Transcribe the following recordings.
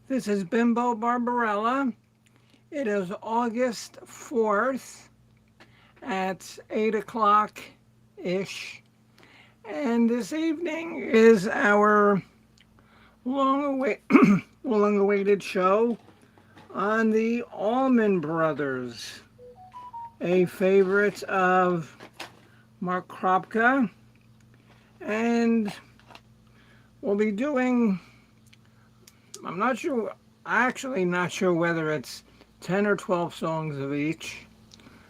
This is Bimbo Barbarella. It is August 4th at 8 o'clock ish. And this evening is our long awaited show on the Allman Brothers, a favorite of Mark Kropka. And we'll be doing, I'm not sure, actually not sure whether it's 10 or 12 songs of each.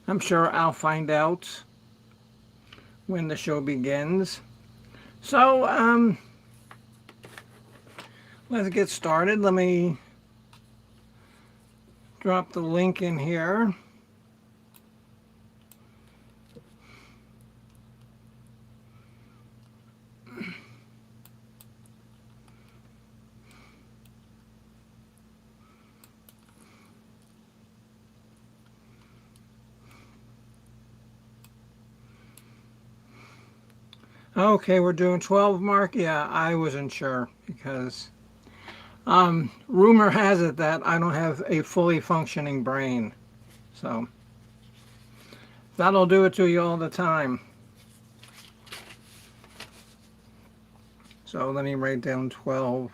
I'm sure I'll find out when the show begins. So, let's get started. Let me drop the link in here. Okay, we're doing 12, Mark. Yeah, I wasn't sure because rumor has it that I don't have a fully functioning brain. So that'll do it to you all the time. So let me write down 12.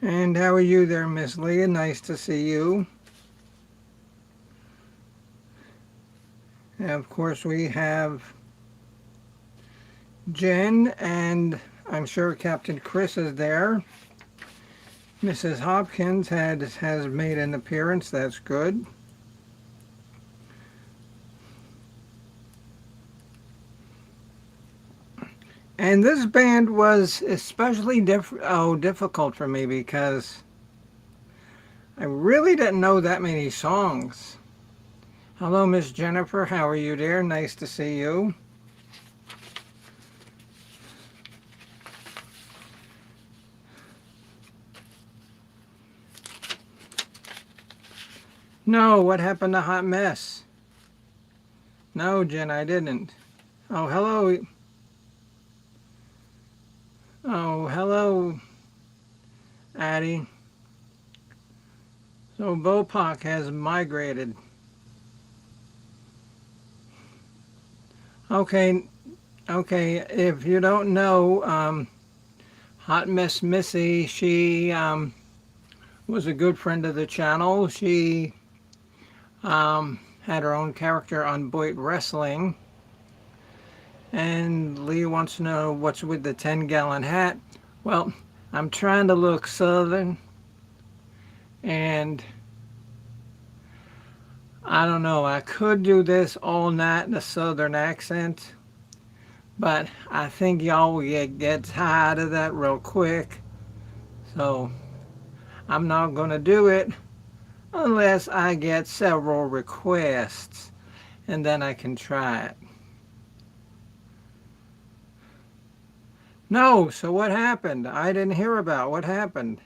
And how are you there, Miss Leah? Nice to see you. And of course, we have Jen, and I'm sure Captain Chris is there. Mrs. Hopkins has made an appearance. That's good. And this band was especially difficult for me because I really didn't know that many songs. Hello, Miss Jennifer. How are you there? Nice to see you. No, what happened to Hot Mess? No, Jen, I didn't. Oh, hello. Oh, hello, Addie. So Bopak has migrated. Okay, okay. If you don't know, Hot Mess Missy, she was a good friend of the channel. She had her own character on Boyd Wrestling. And Lee wants to know what's with the 10-gallon hat. Well, I'm trying to look southern, and I don't know, I could do this all night in a southern accent, but I think y'all will get tired of that real quick. So I'm not going to do it unless I get several requests, and then I can try it. No, so what happened? I didn't hear about what happened.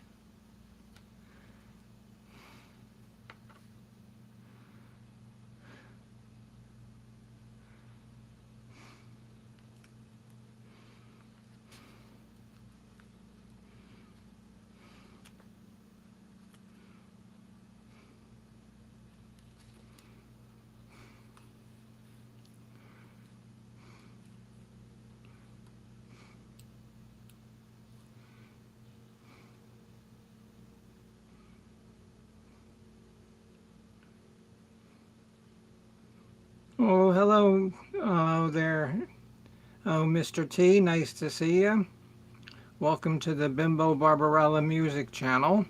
Oh, hello, there. Oh, Mr. T, nice to see you. Welcome to the Bimbo Barbarella Music Channel.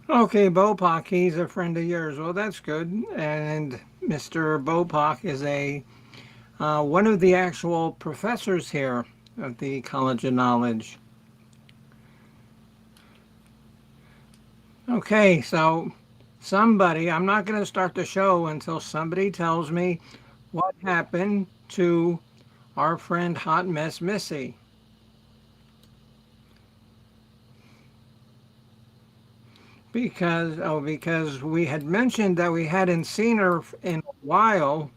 Okay, Bopak, he's a friend of yours. Well, that's good. And Mr. Bopak is a one of the actual professors here at the College of Knowledge. Okay, so somebody, I'm not going to start the show until somebody tells me what happened to our friend Hot Mess Missy. Because we had mentioned that we hadn't seen her in a while.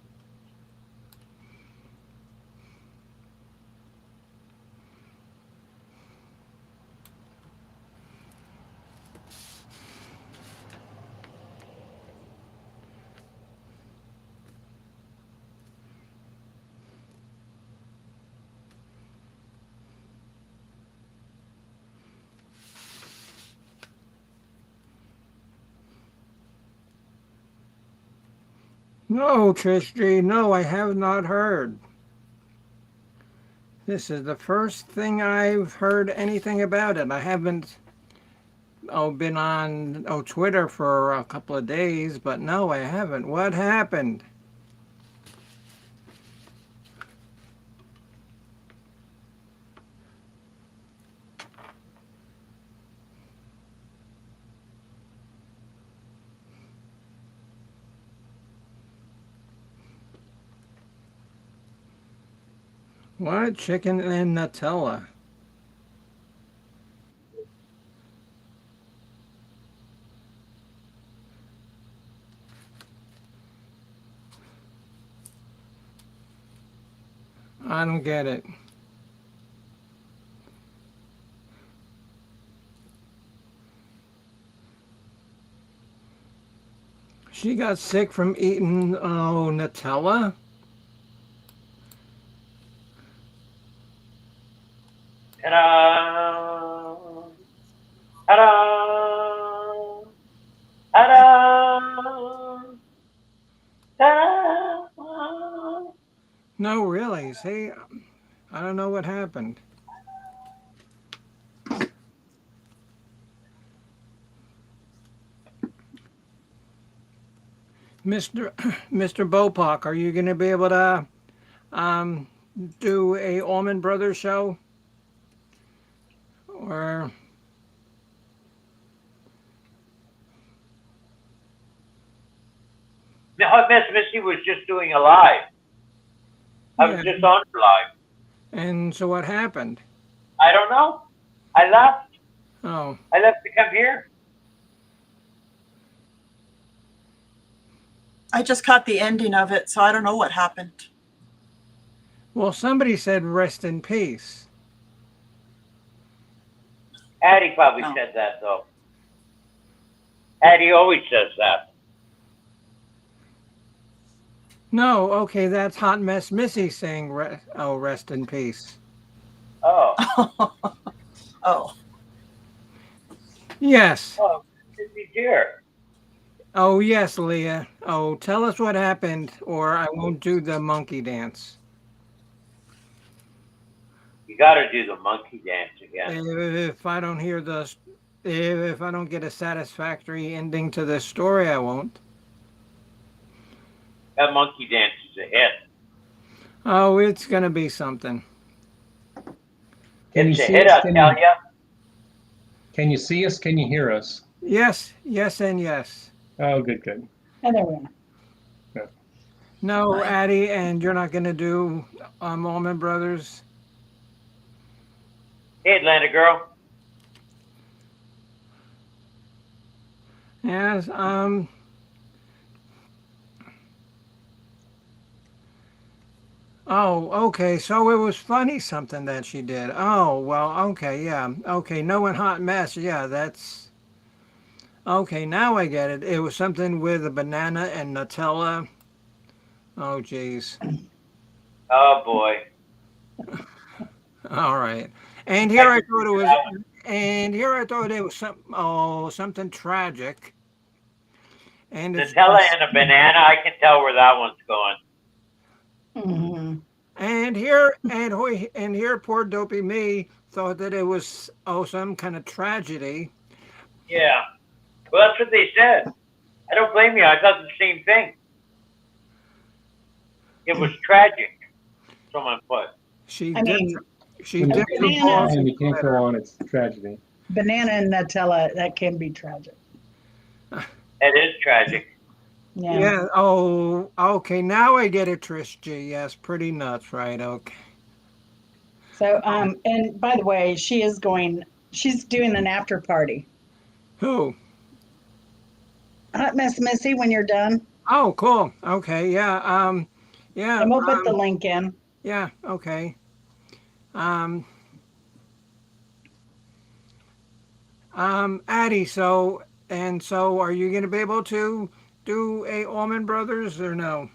No, Trish G, no, I have not heard. This is the first thing I've heard anything about it. I haven't been on Twitter for a couple of days, but no, I haven't. What happened? What chicken and Nutella? I don't get it. She got sick from eating Nutella. Ta-da! Ta-da! Ta-da! Ta-da! No, really. See, I don't know what happened. Mr. Mr. Bopak, are you going to be able to um, do a Allman Brothers show? Or No, Miss Missy was just doing a live. I was yeah, just on her live. and so what happened? I don't know. I left. Oh, I left to come here. I just caught the ending of it, so I don't know what happened. well, somebody said rest in peace. Addie probably Oh. said that though. Addie always says that. No, okay, that's Hot Mess Missy saying rest in peace. Oh, Oh, Yes. oh, Missy's here. Oh, yes, Leah. Oh, tell us what happened, or I won't do the monkey dance. You got to do the monkey dance again. If I don't hear if I don't get a satisfactory ending to this story, I won't. That monkey dance is a hit. Oh, it's gonna be something. Can you It's a see hit, us? I tell you. Can you see us? Can you hear us? Yes, yes, and yes. Oh, good, good. And there we are. No, hi. Addie, and you're not gonna do Allman Brothers. Hey, Atlanta girl. Yes. Oh, okay. So it was funny something that she did. Oh, well, okay, yeah. Okay, no one hot mess. Yeah, that's okay. Now I get it. It was something with a banana and Nutella. Oh, geez. Oh boy. All right. And I here I can thought it figure was. that one. And here I thought it was something tragic. And it's Nutella just. and a banana. I can tell where that one's going. Mm-hmm. And here, poor dopey me thought that it was some kind of tragedy. Yeah. Well, that's what they said. I don't blame you. I thought the same thing. It was tragic. Someone put. She I dipped, mean, she When dipped you her banana- balls and in you can't go glitter. on, it's a tragedy. banana and Nutella, that can be tragic. It is tragic. Yeah. Yeah. Oh, okay. Now I get it, Trish G. Yes, pretty nuts, right? Okay. So, and by the way, she's doing an after party. Who? Miss Missy, when you're done, Oh, cool. Okay. Yeah. Yeah. and we'll put the link in. Yeah. Okay. Um. Addie. So, are you going to be able to do a Allman Brothers or no?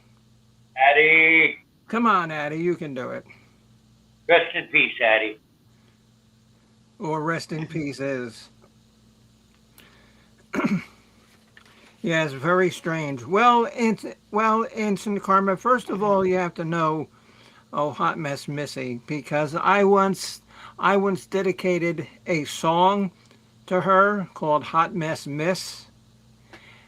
Addie, Come on, Addie. You can do it. rest in peace, Addie. Or rest in peace is. Yes, very strange. Instant karma. First of all, you have to know, oh, Hot Mess Missy, because I once dedicated a song to her called Hot Mess Miss,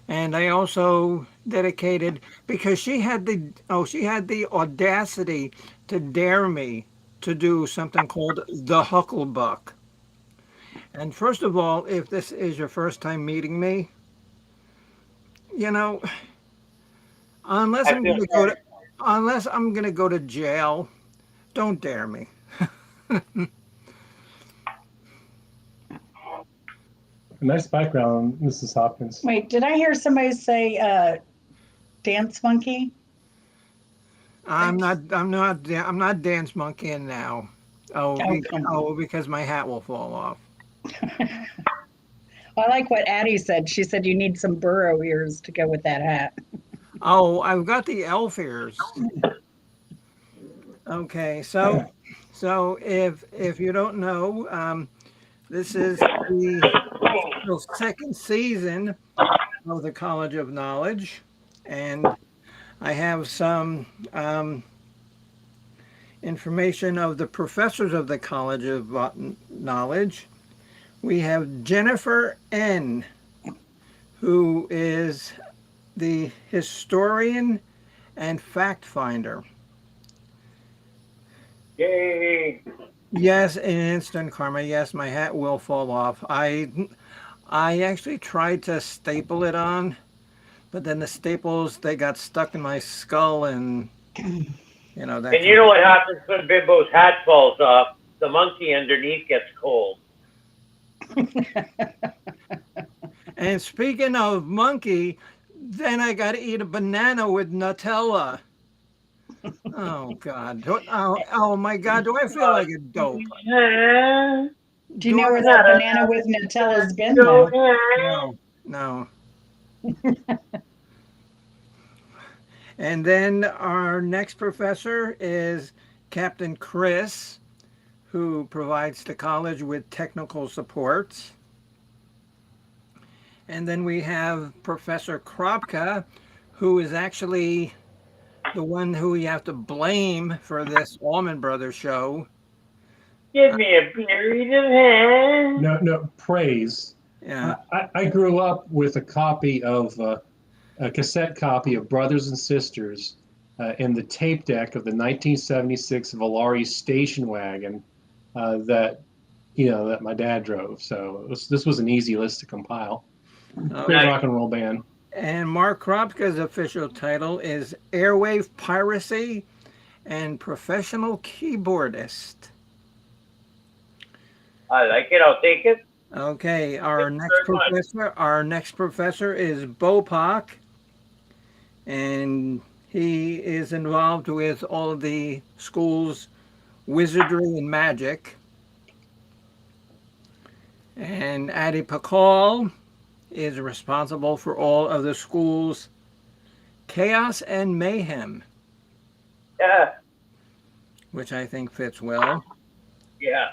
and I also dedicated because she had the audacity to dare me to do something called the Hucklebuck. And first of all, if this is your first time meeting me, you know, unless I I'm feel gonna go sorry. to unless I'm gonna go to jail, don't dare me. A nice background, Mrs. Hopkins. Wait, did I hear somebody say dance monkey? I'm not dance monkeying now. Oh, Oh, come on. because my hat will fall off. I like what Addie said. She said you need some burrow ears to go with that hat. Oh, I've got the elf ears. Okay, so if you don't know, this is the second season of the College of Knowledge, and I have some information of the professors of the College of Knowledge. We have Jennifer N., who is the historian and fact finder. Yay. Yes, in instant karma. Yes, my hat will fall off. I actually tried to staple it on, but then the staples they got stuck in my skull, and that. And you know what happens when Bimbo's hat falls off? The monkey underneath gets cold. And speaking of monkey, then I got to eat a banana with Nutella. Oh God! Oh my God! Do I feel like a dope? Do you know where that banana with Nutella's been, though? No. And then our next professor is Captain Chris, who provides the college with technical supports. And then we have Professor Kropka, who is actually the one who you have to blame for this Allman Brothers show. Give me a period of hand. No, praise. Yeah. I grew up with a copy of a cassette copy of Brothers and Sisters in the tape deck of the 1976 Valari station wagon that my dad drove. So this was an easy list to compile. Great rock and roll band. And Mark Kropka's official title is Airwave Piracy and Professional Keyboardist. I like it. I'll take it. Okay, Thank you our next professor is Bopak, and he is involved with all of the school's wizardry and magic. And Addie Pakal is responsible for all of the school's chaos and mayhem, Yeah. which I think fits well. Yeah.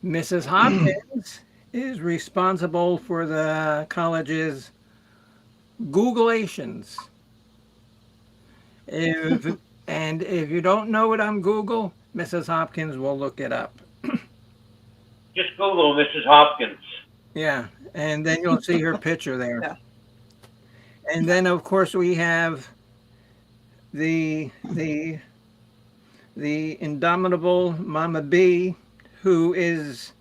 Mrs. Hopkins is responsible for the college's Googleations. If you don't know it on Google, Mrs. Hopkins will look it up. Just Google Mrs. Hopkins. Yeah, and then you'll see her picture there. Yeah. And then of course we have the the the indomitable Mama B, who is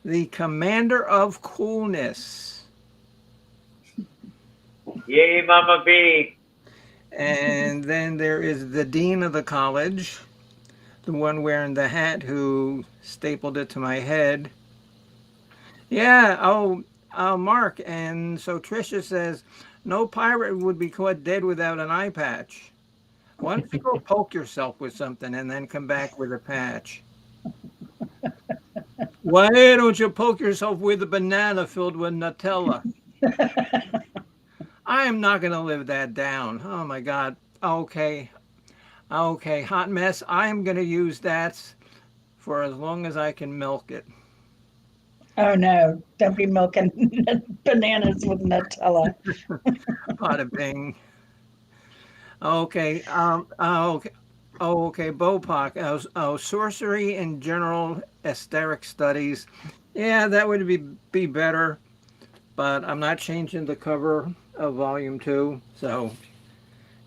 the commander of coolness. Yay, Mama B. And then there is the dean of the college, the one wearing the hat who stapled it to my head. Yeah, Mark. And so Tricia says, no pirate would be caught dead without an eye patch. Why don't you go poke yourself with something and then come back with a patch? Why don't you poke yourself with a banana filled with Nutella? I am not going to live that down. Oh my God. Okay. Okay. Hot mess. I am going to use that for as long as I can milk it. Oh no, don't be milking bananas with Nutella. Bada bing. Okay. Okay. Oh, okay. Bopak. Sorcery and general aesthetic studies. Yeah, that would be better, but I'm not changing the cover of volume 2. So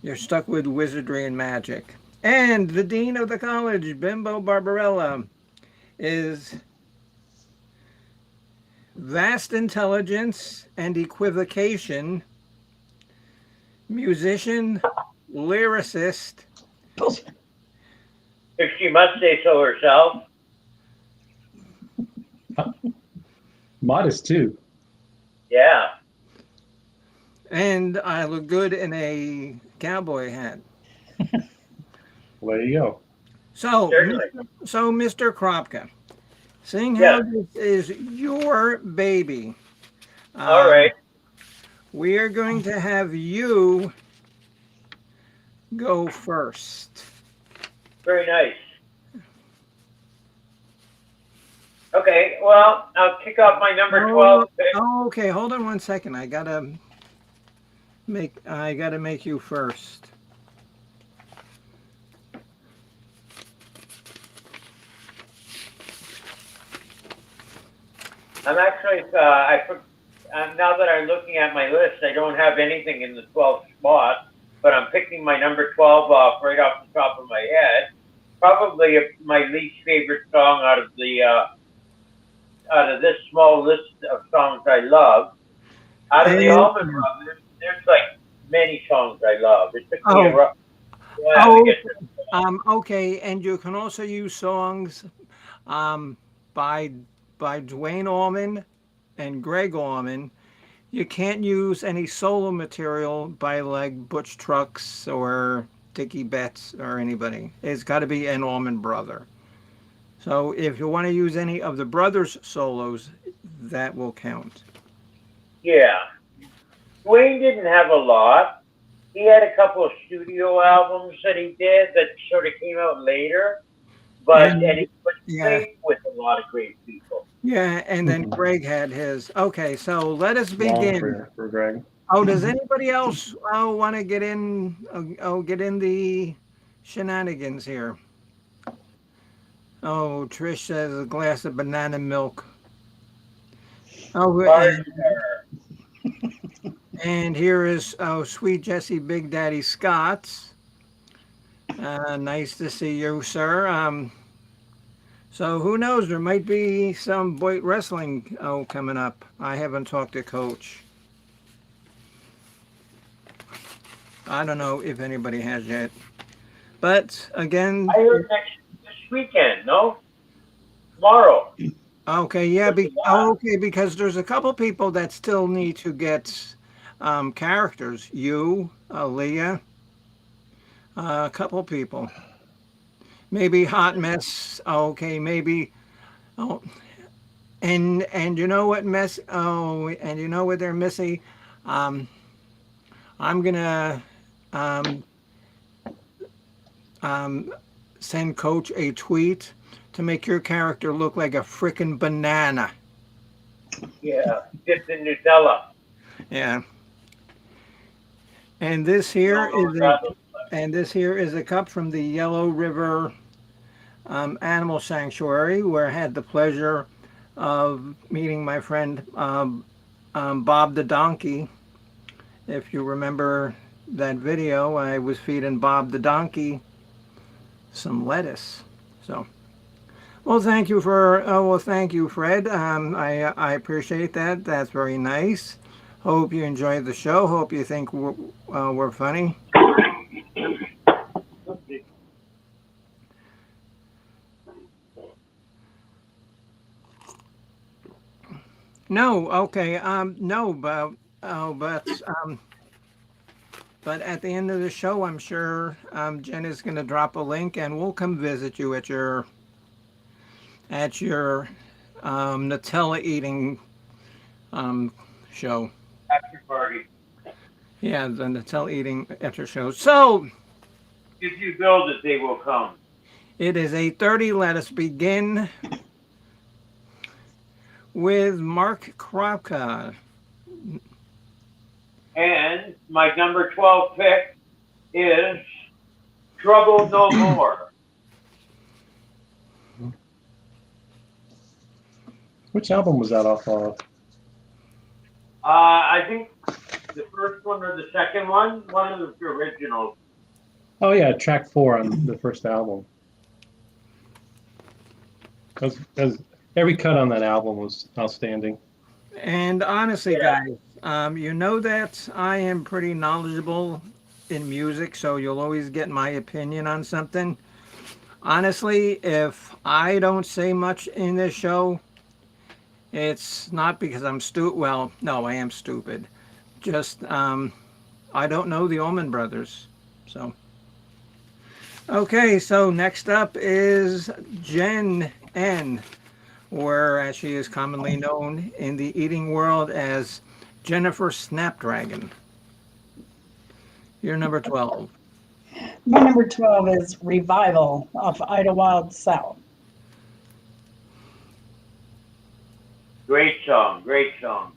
you're stuck with wizardry and magic. And the dean of the college, Bimbo Barbarella, is vast intelligence and equivocation, musician, lyricist. If she must say so herself. Modest too. Yeah. And I look good in a cowboy hat. Well, there you go. So, Certainly. Mr. Kropka, seeing how Yes. this is your baby, All right. we are going to have you go first. Very nice. Okay, well, I'll kick off my number 12 pick. Oh, okay, hold on 1 second. I gotta make you first. I'm actually, now that I'm looking at my list, I don't have anything in the 12th spot, but I'm picking my number 12 off right off the top of my head. Probably my least favorite song out of this small list of songs I love. Out of the Allman Brothers, there's like many songs I love. It took me a rough while to get to. Okay, and you can also use songs by Dwayne Allman and Greg Allman. You can't use any solo material by like Butch Trucks or Dickie Betts or anybody. It's got to be an Allman brother. So if you want to use any of the brothers' solos, that will count. Yeah. Dwayne didn't have a lot. He had a couple of studio albums that he did that sort of came out later, but he played with a lot of great people. Yeah, and then Greg had his. Okay, so let us begin. Long for Greg. Oh, does anybody else want to get in? Get in the shenanigans here. Oh, Trish says a glass of banana milk. Oh, and here is sweet Jesse Big Daddy Scott's. Nice to see you, sir. So who knows? There might be some Boyd wrestling coming up. I haven't talked to Coach. I don't know if anybody has yet. But again, I heard this weekend. No, tomorrow. Okay, yeah. Okay, because there's a couple people that still need to get characters. You, Leah, a couple people. Maybe Hot Mess. Okay, maybe. Oh, and you know what mess? Oh, and you know what they're missing? I'm gonna send Coach a tweet to make your character look like a frickin' banana. Yeah, dipped in Nutella. Yeah. And this here is a cup from the Yellow River Animal Sanctuary, where I had the pleasure of meeting my friend Bob the Donkey. If you remember that video, I was feeding Bob the Donkey some lettuce. So, well, thank you thank you, Fred. I appreciate that. That's very nice. Hope you enjoyed the show. Hope you think we're funny. No, okay. No, but at the end of the show, I'm sure Jen is going to drop a link, and we'll come visit you at your Nutella eating show. After party. Yeah, the Nutella eating at your show. So If you build it, they will come. it is 8:30. Let us begin with Mark Kropka. And my number 12 pick is Trouble No More. Which album was that off of? I think the first one or the second one of the originals. Oh yeah, track 4 on the first album. Every cut on that album was outstanding. And honestly, guys, you know that I am pretty knowledgeable in music, so you'll always get my opinion on something. Honestly, if I don't say much in this show, it's not because I'm stupid. Well, no, I am stupid. Just, I don't know the Allman Brothers. So, okay, so next up is Jen N, or as she is commonly known in the eating world as Jennifer Snapdragon. You're number 12. My number 12 is Revival of Idlewild South. Great song, great song.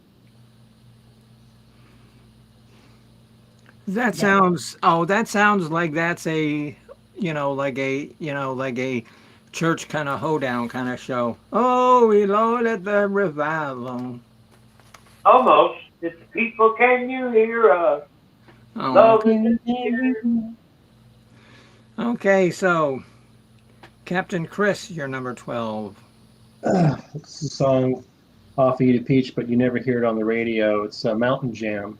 That sounds like that's a, like a church kind of hoedown kind of show. Oh, we Lord at the revival. Almost. It's people, can you hear us? Oh, Love is here. okay, so Captain Chris, you're number 12. It's a song off Eat a Peach, but you never hear it on the radio. It's Mountain Jam.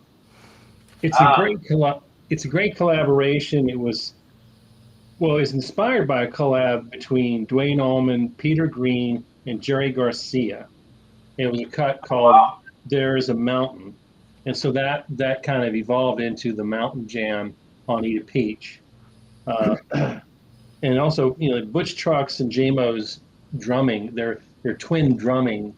It's a great collaboration. It was inspired by a collab between Duane Allman, Peter Green, and Jerry Garcia. It was a cut called "There Is a Mountain," and so that kind of evolved into the Mountain Jam on Eat a Peach. And also, Butch Trucks and J-Mo's drumming, their twin drumming,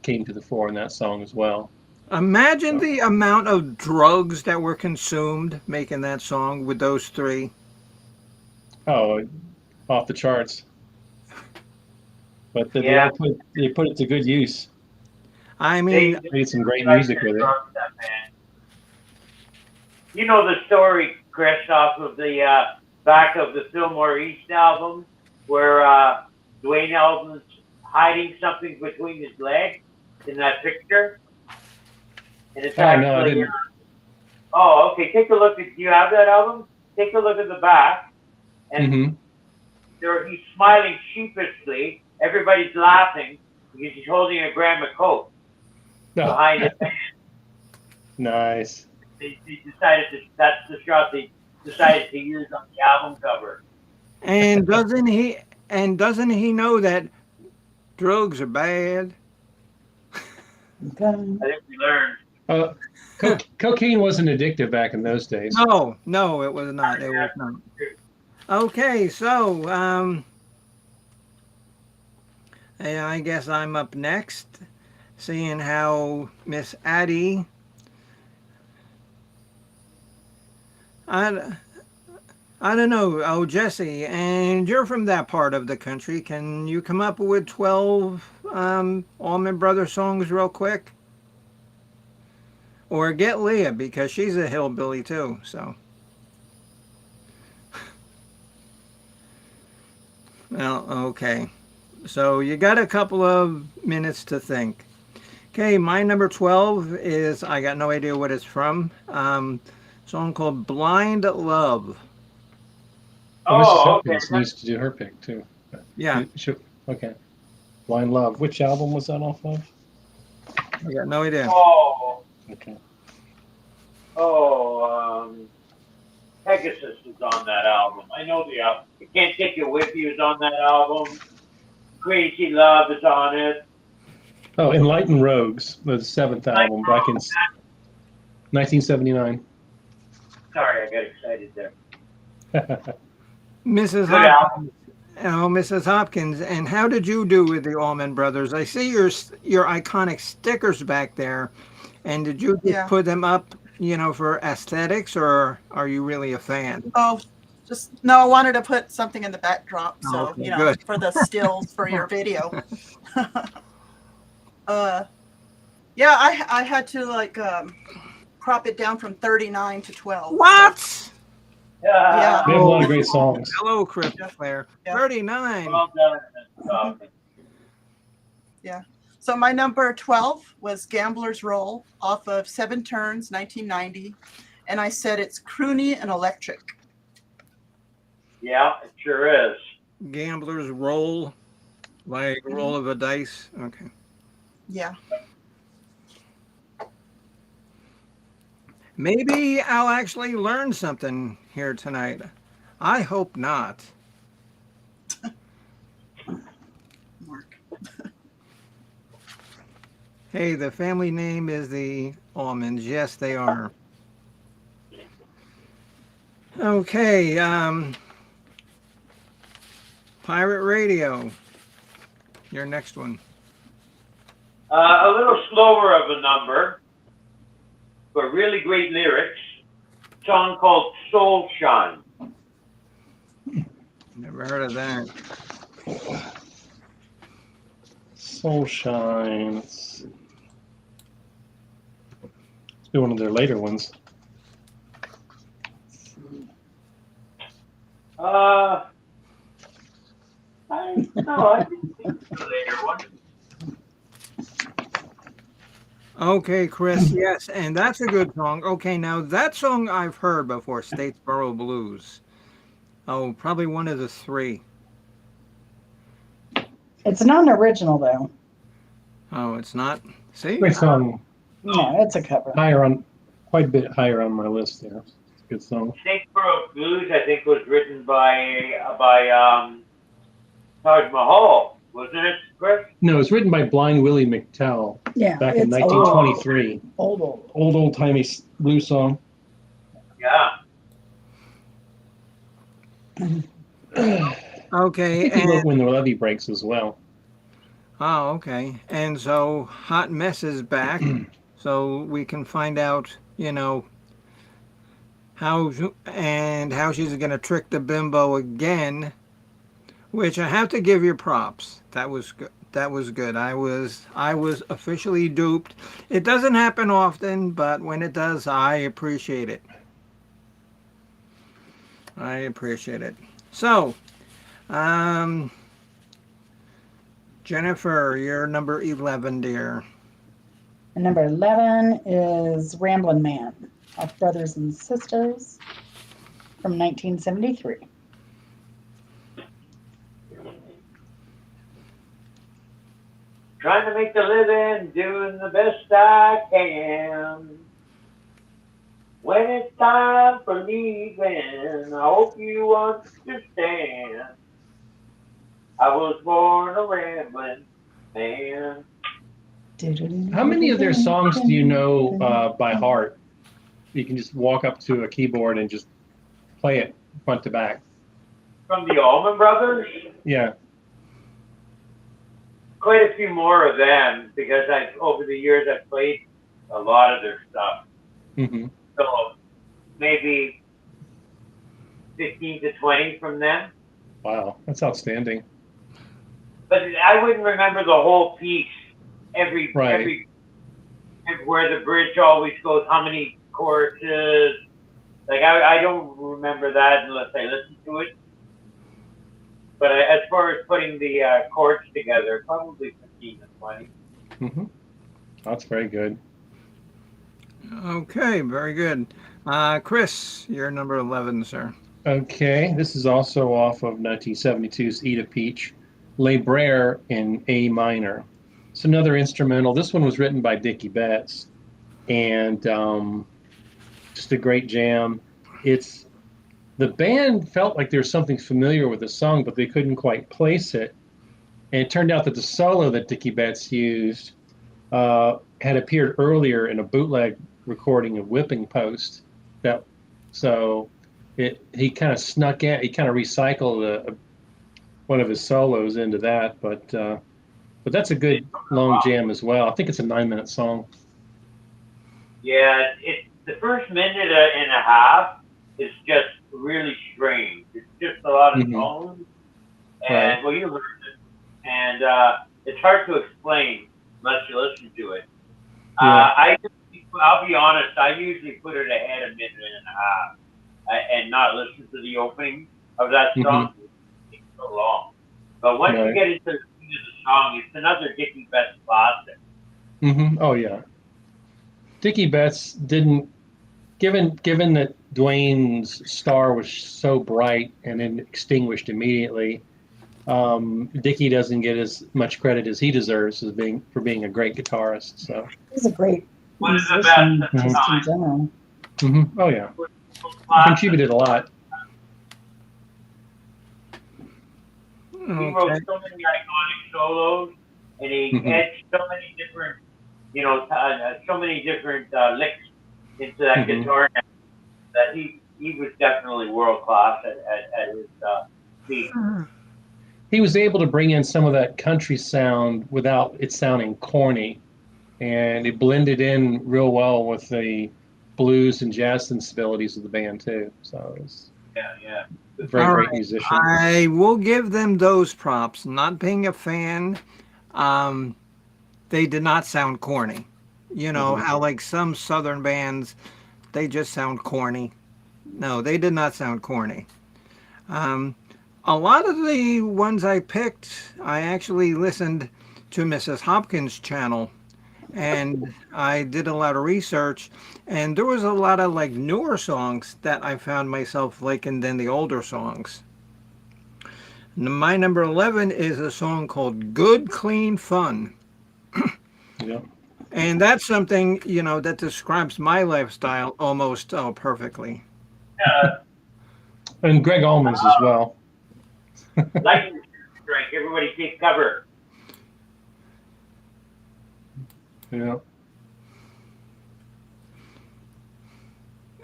came to the fore in that song as well. Imagine the amount of drugs that were consumed making that song with those three. Oh, off the charts. But they put it to good use. I mean, They Made some great music with it. You know the story, Chris, off of the back of the Fillmore East album, where Duane Allman's hiding something between his legs in that picture, and it's Oh, no, I actually. didn't. Oh, okay. Take a look. Do you have that album? Take a look at the back, and Mm-hmm. he's smiling sheepishly. Everybody's laughing because he's holding a gram of coke behind his hand. Nice. They decided that's the shot they decided to use on the album cover. and doesn't he know that drugs are bad? I think we learned. Cocaine wasn't addictive back in those days. No, it was not. It was not. Okay, so I guess I'm up next, seeing how Miss Addie. I don't know. Oh, Jesse, and you're from that part of the country. Can you come up with 12 Allman Brothers songs real quick? Or get Leah, because she's a hillbilly too, so. Well, okay. So you got a couple of minutes to think. Okay, my number 12 is, I got no idea what it's from. Song called Blind Love. Well, Mrs. Oh, okay. Hopkins needs to do her pick too. Yeah, Okay. Blind Love. Which album was that off of? I got no idea. Oh, Okay. Pegasus is on that album. I know the album. You Can't Take It With You is on that album. Crazy Love is on it. Oh, Enlightened Rogues, the seventh Like, album back in 1979. sorry, I got excited there. Mrs. Good album. Hopkins. Oh, Mrs. Hopkins. And how did you do with the Allman Brothers? I see your iconic stickers back there. And did you just Yeah. put them up, for aesthetics, or are you really a fan? Oh, just no, I wanted to put something in the backdrop, so Okay, good. for the stills for your video. Yeah, I had to crop it down from 39 to 12. What? Yeah. They have a lot of great songs. Hello, Chris Claire. Yeah. 39. Well done, Mrs. Hopkins. Yeah. So my number 12 was Gambler's Roll off of Seven Turns, 1990. And I said it's croony and electric. Yeah, it sure is. Gambler's Roll, like roll of a dice. Okay. Yeah. Maybe I'll actually learn something here tonight. I hope not. Mark. Hey, the family name is the Almonds. Yes, they are. Okay, Pirate Radio. Your next one. A little slower of a number, but really great lyrics. Song called Soul Shine. Never heard of that. Soul Shine. Let's do one of their later ones. I didn't think of the later one. Okay, Chris. Yes, and that's a good song. Okay, now that song I've heard before, Statesboro Blues. Oh, probably one of the three. It's not an original though. Oh, it's not. See? Great song. No, it's a cover. Quite a bit higher on my list there. It's a good song. Statesboro Blues, I think, was written by Taj Mahal, wasn't it, Chris? No, it was written by Blind Willie McTell Yeah, back in it's 1923. old. Old timey blues song. Yeah. Okay, I think he wrote and When the Levee Breaks as well. oh, okay. And so Hot Mess is back, so we can find out, how she's going to trick the bimbo again, which I have to give you props. That was good. That was good. I was officially duped. It doesn't happen often, but when it does, I appreciate it. I appreciate it. So, Jennifer, you're number 11, dear. And number 11 is Ramblin' Man off Brothers and Sisters from 1973. Trying to make a living, doing the best I can. When it's time for leaving, I hope you understand. I was born a rambling man. How many of their songs do you know by heart? You can just walk up to a keyboard and just play it front to back. From the Allman Brothers, Yeah. quite a few more of them because over the years I've played a lot of their stuff. hmm So maybe 15 to 20 from them. Wow, that's outstanding. But I wouldn't remember the whole piece. Every where the bridge always goes, how many choruses. Like I don't remember that unless I listen to it. But as far as putting the chords together, probably 15 to 20. Hmm. That's very good. Okay, very good. Chris, you're number 11, sir. Okay, this is also off of 1972's Eat a Peach, Les Brer in A minor. It's another instrumental. This one was written by Dickie Betts, and just a great jam. It's the band felt like there was something familiar with the song, but they couldn't quite place it. And it turned out that the solo that Dickie Betts used had appeared earlier in a bootleg recording of Whipping Post. That so he kind of snuck in, he kind of recycled one of his solos into that, but that's a good long jam as well. I think it's a 9-minute song. Yeah, it's the first minute and a half is just really strange. It's just a lot of Mhm. tones, Right. and well, you heard it, and it's hard to explain unless you listen to it. Yeah. I'll be honest. I usually put it ahead a minute and a half, and not listen to the opening of that song. It's so long. But once you Right. get into the song, it's another Dickie Betts classic. Oh yeah. Dickie Betts didn't given that Dwayne's star was so bright and then extinguished immediately. Dickie doesn't get as much credit as he deserves as being a great guitarist. So. He's a great One of the best musician, at the just in time. general. Oh yeah. He Classic. contributed a lot. He wrote Okay. so many iconic solos, and he Mhm. edged so many different, so many different licks into that Mhm. guitar that he was definitely world class at his peak. He was able to bring in some of that country sound without it sounding corny, and it blended in real well with the blues and jazz sensibilities of the band too. So it was Yeah. a very All great right. musician. I will give them those props. Not being a fan, um, they did not sound corny. You know Mhm. how like some southern bands, they just sound corny. No, they did not sound corny. Um, a lot of the ones I picked, I actually listened to Mrs. Hopkins' channel, and I did a lot of research, and there was a lot of like newer songs that I found myself liking than the older songs. My number 11 is a song called Good Clean Fun. Yeah. And that's something, that describes my lifestyle almost perfectly. And Greg Allman's as well. Lightning strike. Everybody take cover. Yeah.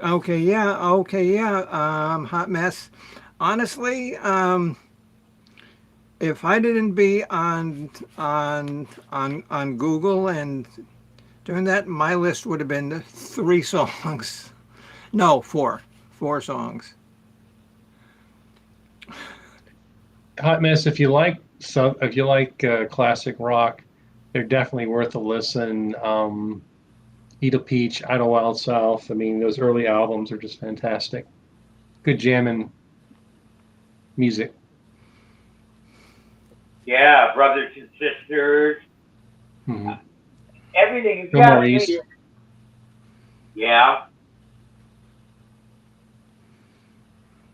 Okay, yeah. Hot mess. Honestly, if I didn't be on Google and doing that, my list would have been 3 songs. No, 4 songs. Hot Mess. If you like classic rock, they're definitely worth a listen. Eat a Peach, Idlewild South. I mean, those early albums are just fantastic. Good jamming music. Yeah, brothers and sisters. Mm-hmm. Everything. No More East. Yeah.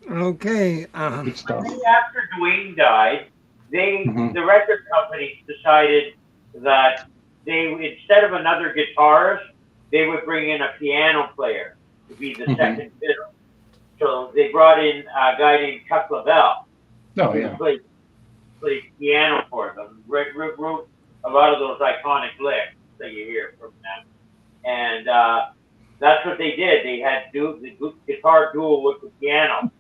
Okay. Good stuff. Right after Dwayne died, Mhm. the record companies decided that instead of another guitarist, they would bring in a piano player to be the Mhm. second fiddle. So they brought in a guy named Chuck Leavell, Oh who yeah. played piano for them. Wrote a lot of those iconic licks that you hear from them, and that's what they did. They had the guitar duel with the piano.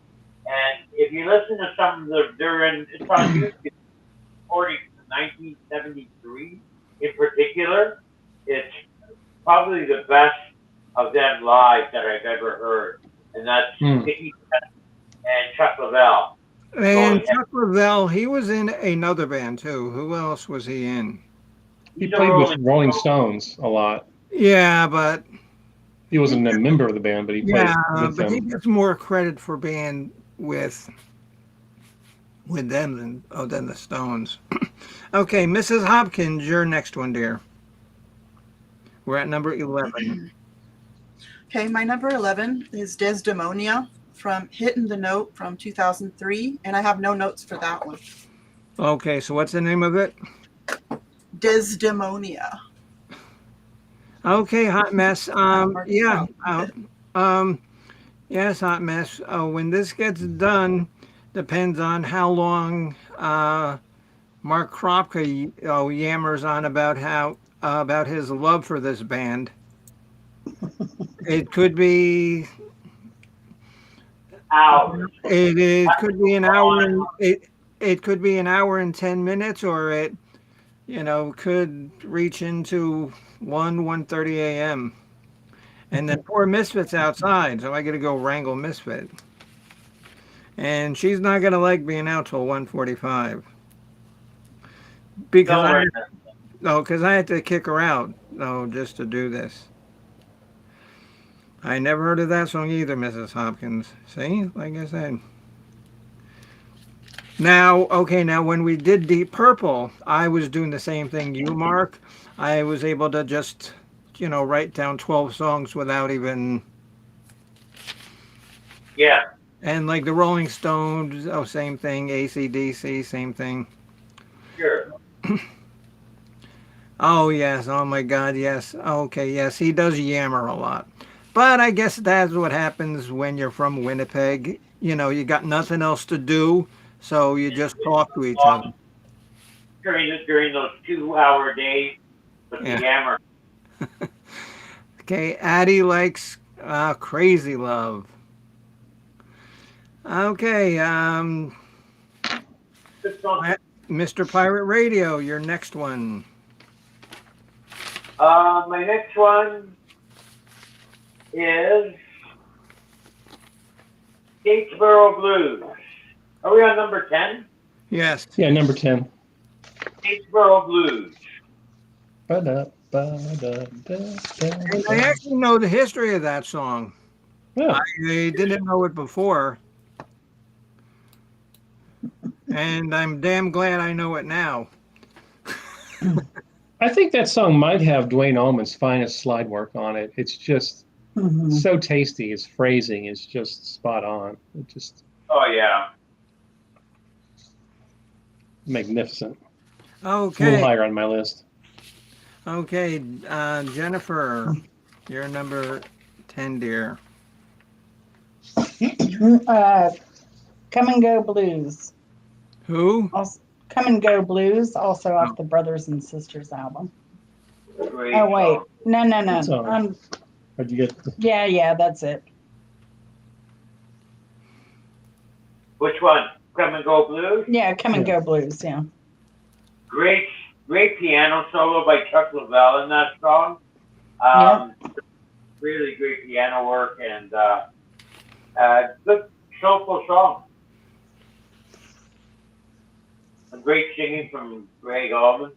And if you listen to some of it's on YouTube, recordings from 1973 in particular, it's probably the best of them live that I've ever heard. And that's Mm. Dickie and Chuck Leavell. And Going Chuck Leavell, he was in another band too. Who else was he in? He He's a played with Rolling Rolling Stone. Stones a lot. Yeah, but He wasn't a member of the band, but he yeah, played with but he them. gets more credit for being with with them than the Stones. Okay, Mrs. Hopkins, your next one, dear. We're at number 11. Okay, my number 11 is Desdemonia from Hitting the Note from 2003, and I have no notes for that one. Okay, so what's the name of it? Desdemonia. Okay, Hot Mess. Mark it Yeah. out. Um, yes, Hot Mess. When this gets done, depends on how long Mark Kropka yammers on about how about his love for this band. It could be Hours. it could be an hour On. and it could be an hour and 10 minutes, or it could reach into 1:30 a.m. And then poor Misfit's outside, so I got to go wrangle Misfit, and she's not gonna like being out till 1:45 because Don't worry. because I had to kick her out just to do this. I never heard of that song either, Mrs. Hopkins. See, like I said. Now when we did Deep Purple, I was doing the same thing you, Mark. I was able to just, write down 12 songs without even, Yeah, and like the Rolling Stones, same thing. AC/DC, same thing. sure. Oh, yes. Oh, my God, yes. Okay, yes, he does yammer a lot. But I guess that's what happens when you're from Winnipeg. You got nothing else to do, so you just talk to each other. During those 2 hour days with Yeah. the hammer. Okay, Addie likes Crazy Love. Okay, Good song. Mr. Pirate Radio, your next one. My next one is Statesboro Blues. Are we on number 10? Yes. Yeah, number 10. Statesboro Blues. And I actually know the history of that song. Yeah. I didn't know it before. And I'm damn glad I know it now. I think that song might have Dwayne Allman's finest slide work on it. It's just Mhm. so tasty. His phrasing is just spot on. It just Oh, yeah. magnificent. A little Okay. higher on my list. Okay, Jennifer, you're number 10, dear. Come and Go Blues. Who? Also, Come and Go Blues, also off the Brothers and Sisters album. Great Oh wait, song. no. Good song. Where'd you get? Yeah, that's it. Which one? Come and Go Blues? Yeah, Come and Yeah. Go Blues. Yeah. Great piano solo by Chuck Leavell in that song. Really great piano work and good soulful song. Some great singing from Greg Allman.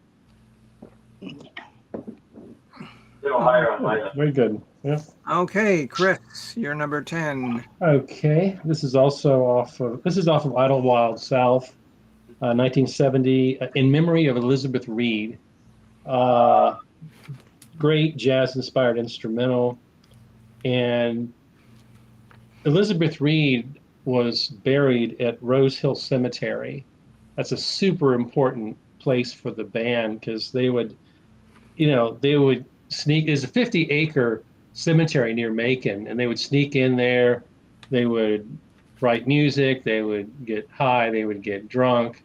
Little higher on my list. Very good. Yeah. Okay, Chris, you're number 10. Okay. This is off of Idlewild South, 1970, in memory of Elizabeth Reed. Great jazz-inspired instrumental, and Elizabeth Reed was buried at Rose Hill Cemetery. That's a super important place for the band because they would sneak. There's a 50-acre cemetery near Macon, and they would sneak in there. They would write music. They would get high. They would get drunk.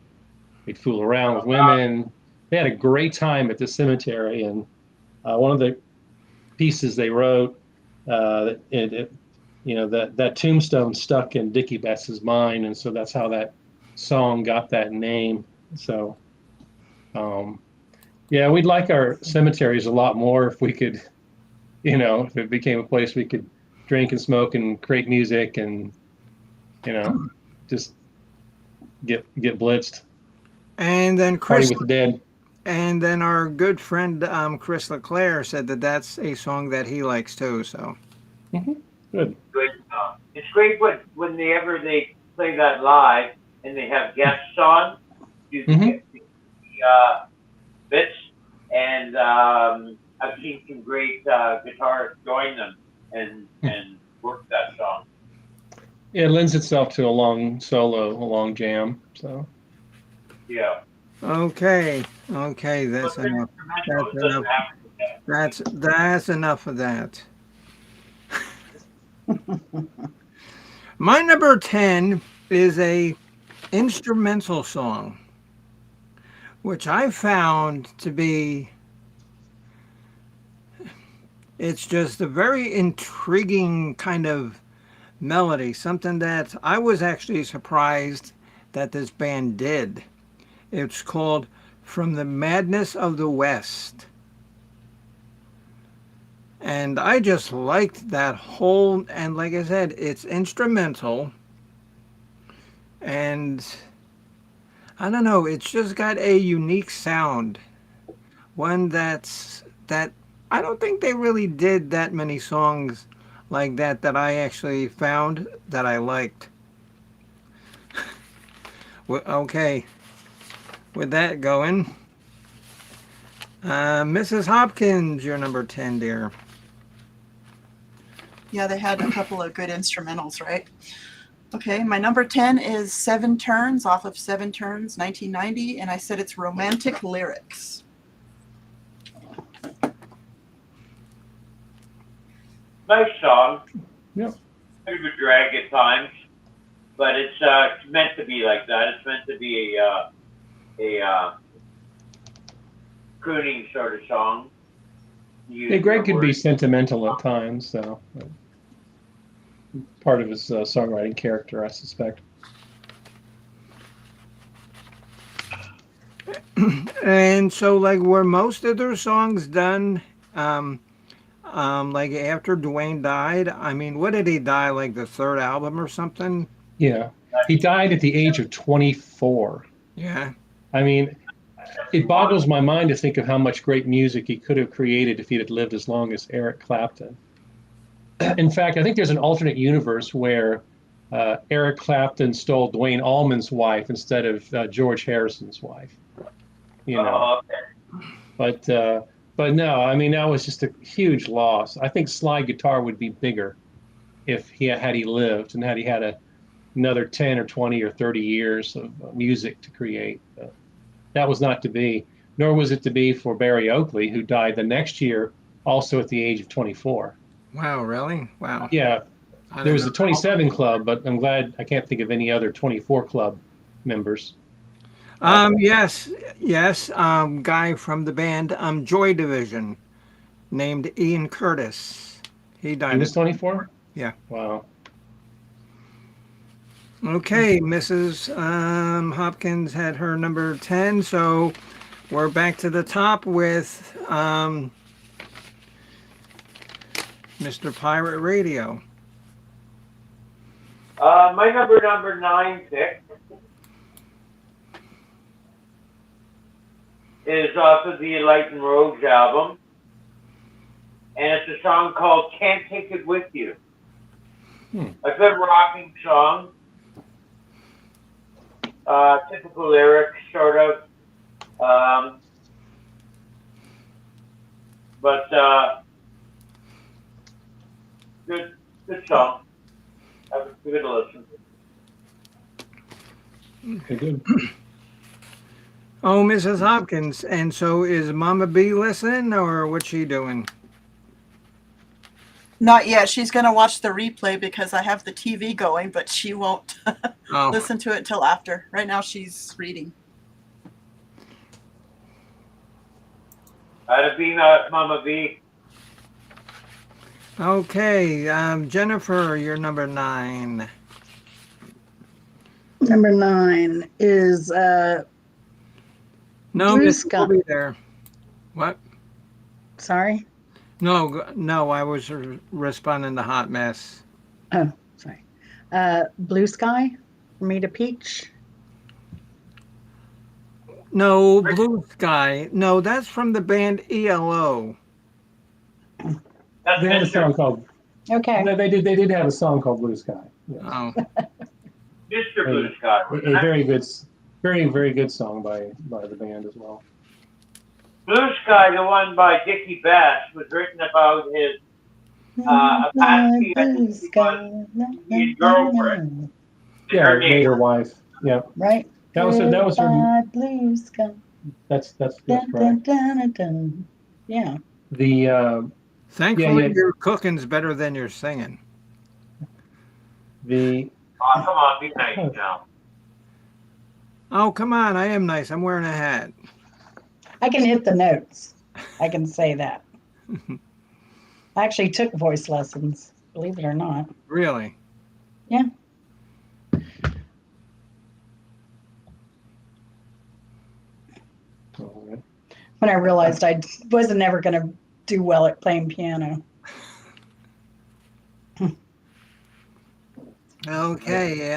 They'd fool around with women. They had a great time at the cemetery, and one of the pieces they wrote, that tombstone stuck in Dickie Betts's mind, and so that's how that song got that name. So, we'd like our cemeteries a lot more if we could, if it became a place we could drink and smoke and create music and, just get blitzed, And then party Chris, with the dead. and then our good friend Chris LeClaire said that that's a song that he likes too. So Good. Great song. It's great whenever they play that live and they have guests on, do Mhm. the bits, and I've seen some great guitarists join them and work that song. It lends itself to a long solo, a long jam. So Yeah. Okay, okay, But that's the enough. instrumental That's it doesn't enough. have to be that. That's enough of that. My number 10 is a instrumental song, which I found to be, it's just a very intriguing kind of melody, something that I was actually surprised that this band did. It's called From the Madness of the West. And I just liked that whole, and like I said, it's instrumental. And I don't know, it's just got a unique sound. One that I don't think they really did that many songs like that I actually found that I liked. Okay, with that going, Mrs. Hopkins, you're number 10, dear. Yeah, they had a couple of good instrumentals, right? Okay, my number 10 is Seven Turns off of Seven Turns, 1990, and I said it's romantic lyrics. Nice song. Yep. Bit of a drag at times, but it's meant to be like that. It's meant to be a crooning sort of song. Yeah, Greg could be sentimental at times, so part of his songwriting character, I suspect. And so, like, were most of their songs done, like after Dwayne died? I mean, what did he die, like the third album or something? Yeah, he died at the age of 24. Yeah. I mean, it boggles my mind to think of how much great music he could have created if he had lived as long as Eric Clapton. In fact, I think there's an alternate universe where Eric Clapton stole Dwayne Allman's wife instead of George Harrison's wife. You know, but no, I mean that was just a huge loss. I think slide guitar would be bigger if he lived and had he had another 10 or 20 or 30 years of music to create. That was not to be, nor was it to be for Barry Oakley, who died the next year, also at the age of 24. Wow, really? Wow. Yeah, I there didn't was know. the 27 Club, but I'm glad I can't think of any other 24 Club members. Yes, yes. Guy from the band Joy Division named Ian Curtis. He He died was at 24? yeah. Wow. Okay, Mrs. Hopkins had her number 10, so we're back to the top with Mr. Pirate Radio. My number 9 pick is off of the Enlightened Rogues album, and it's a song called "Can't Take It With You." A good rocking song. Typical lyrics, sort of. But good song. Have a good listen. Okay, good. Oh, Mrs. Hopkins. And so is Mama B listening or what's she doing? Not yet. She's going to watch the replay because I have the TV going, but she won't Oh, listen to it until after. Right now she's reading. That'd be Mama B. okay. Jennifer, you're number 9. Number 9 is No, Blue Miss Sky. will be there. What? sorry. No, I was responding to Hot Mess. Oh, sorry. Blue Sky, Rita Peach. No, Blue Sky. No, that's from the band ELO. That's They had a Mr. song called. Okay. They did have a song called Blue Sky. Yes. Oh. Mr. A, Blue Sky. a very good, very good song by the band as well. Blue Sky, the one by Dickie Bass, was written about his a past he had Blue was sky. Indian girlfriend and Yeah, her later neighbor. wife. Yeah, Right. that was her. Goodbye, blue sky. That's Dun, dun, correct. dun, dun, dun. Yeah. The Thankfully, yeah, your cooking's better than your singing. the Oh, come on, be nice now. Oh, come on. I am nice. I'm wearing a hat. I can hit the notes. I can say that. I actually took voice lessons, believe it or not. Really? Yeah. When I realized I wasn't ever going to do well at playing piano. Okay,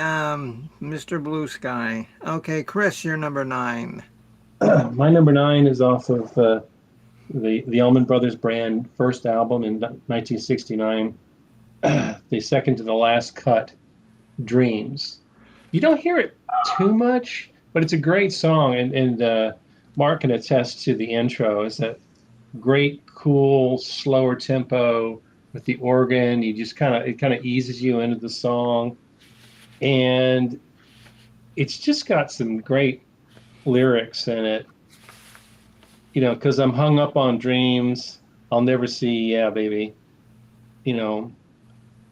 Mr. Blue Sky. Okay, Chris, you're number 9. My number 9 is off of the Allman Brothers brand first album in 1969. The second to the last cut, Dreams. You don't hear it too much, but it's a great song, and Mark can attest to the intro. Is that great, cool, slower tempo with the organ. You just it kind of eases you into the song, and it's just got some great lyrics in it. You know, because I'm hung up on dreams. I'll never see, yeah, baby. You know,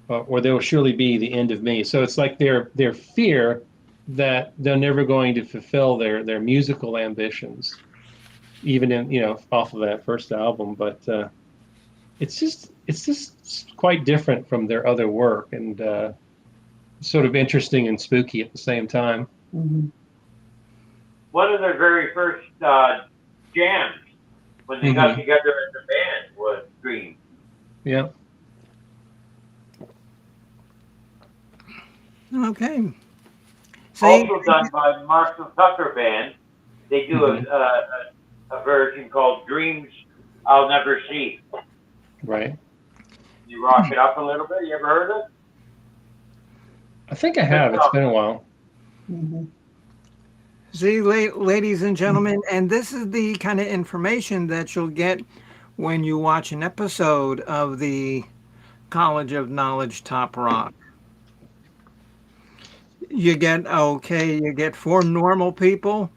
or there will surely be the end of me. So it's like their fear that they're never going to fulfill their musical ambitions, even in off of that first album. But it's just quite different from their other work, and sort of interesting and spooky at the same time. Mm-hmm. One of their very first jams when they got together as a band was Dream. Yeah. Okay. Also done by Marshall Tucker Band. They do a version called Dreams I'll Never See. Right. You rock it up a little bit. You ever heard of it? I think I have. It's been a while. Mm-hmm. See, ladies and gentlemen, and this is the kind of information that you'll get when you watch an episode of the College of Knowledge Top Rock. You get 4 normal people,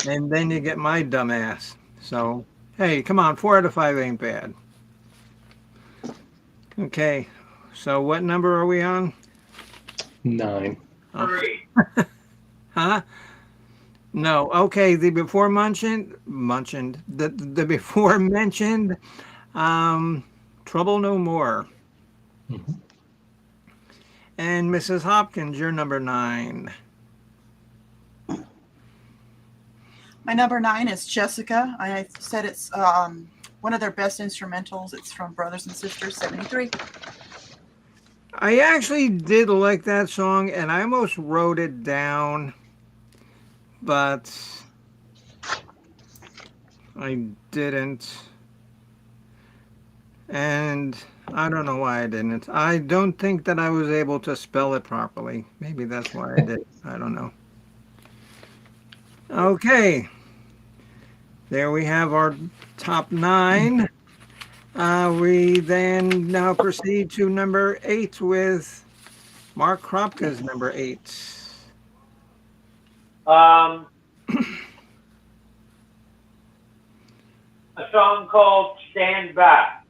and then you get my dumbass. So, hey, come on, 4 out of 5 ain't bad. Okay, so what number are we on? 9. 3. Huh? No. Okay, the before mentioned, the before mentioned, Trouble No More. Mm-hmm. And Mrs. Hopkins, you're number 9. My number 9 is Jessica. I said it's one of their best instrumentals. It's from Brothers and Sisters, 73. I actually did like that song, and I almost wrote it down, but I didn't. And I don't know why I didn't. I don't think that I was able to spell it properly. Maybe that's why I did. I don't know. Okay. There we have our top 9. We then now proceed to number 8 with Mark Kropka's number 8. A song called Stand Back.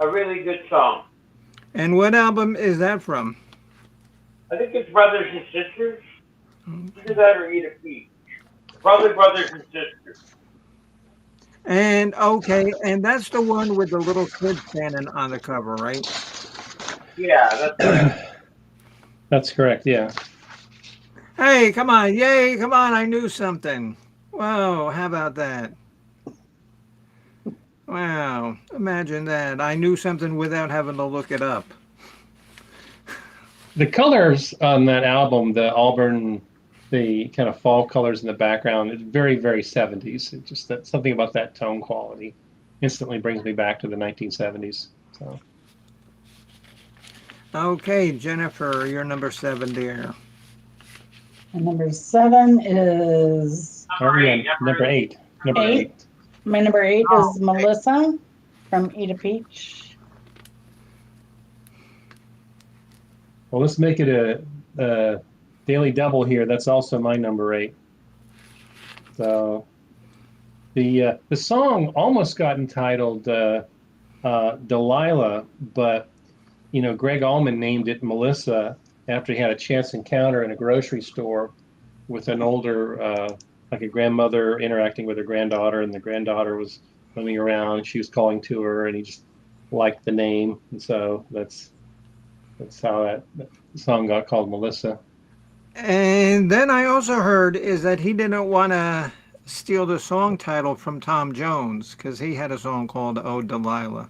A really good song. And what album is that from? I think it's Brothers and Sisters. Either that or Eat a Peach. Probably Brothers and Sisters. And okay, and that's the one with the little kid standing on the cover, right? Yeah, that's right. That's correct. Yeah. Hey, come on. Yay, come on. I knew something. Whoa, how about that? Wow, imagine that. I knew something without having to look it up. The colors on that album, the Auburn, the kind of fall colors in the background, it's very, very 70s. It just something about that tone quality instantly brings me back to the 1970s. So Okay, Jennifer, you're number 7, dear. And number 7 is Number 8. Number 8. 8. My number 8 Oh, is Melissa from Eat a Peach. Well, let's make it a daily double here. That's also my number 8. So the song almost got entitled Delilah, but Greg Allman named it Melissa after he had a chance encounter in a grocery store with an older, like a grandmother interacting with her granddaughter, and the granddaughter was roaming around. She was calling to her, and he just liked the name, and so that's how that song got called Melissa. And then I also heard is that he didn't want to steal the song title from Tom Jones because he had a song called "Oh Delilah."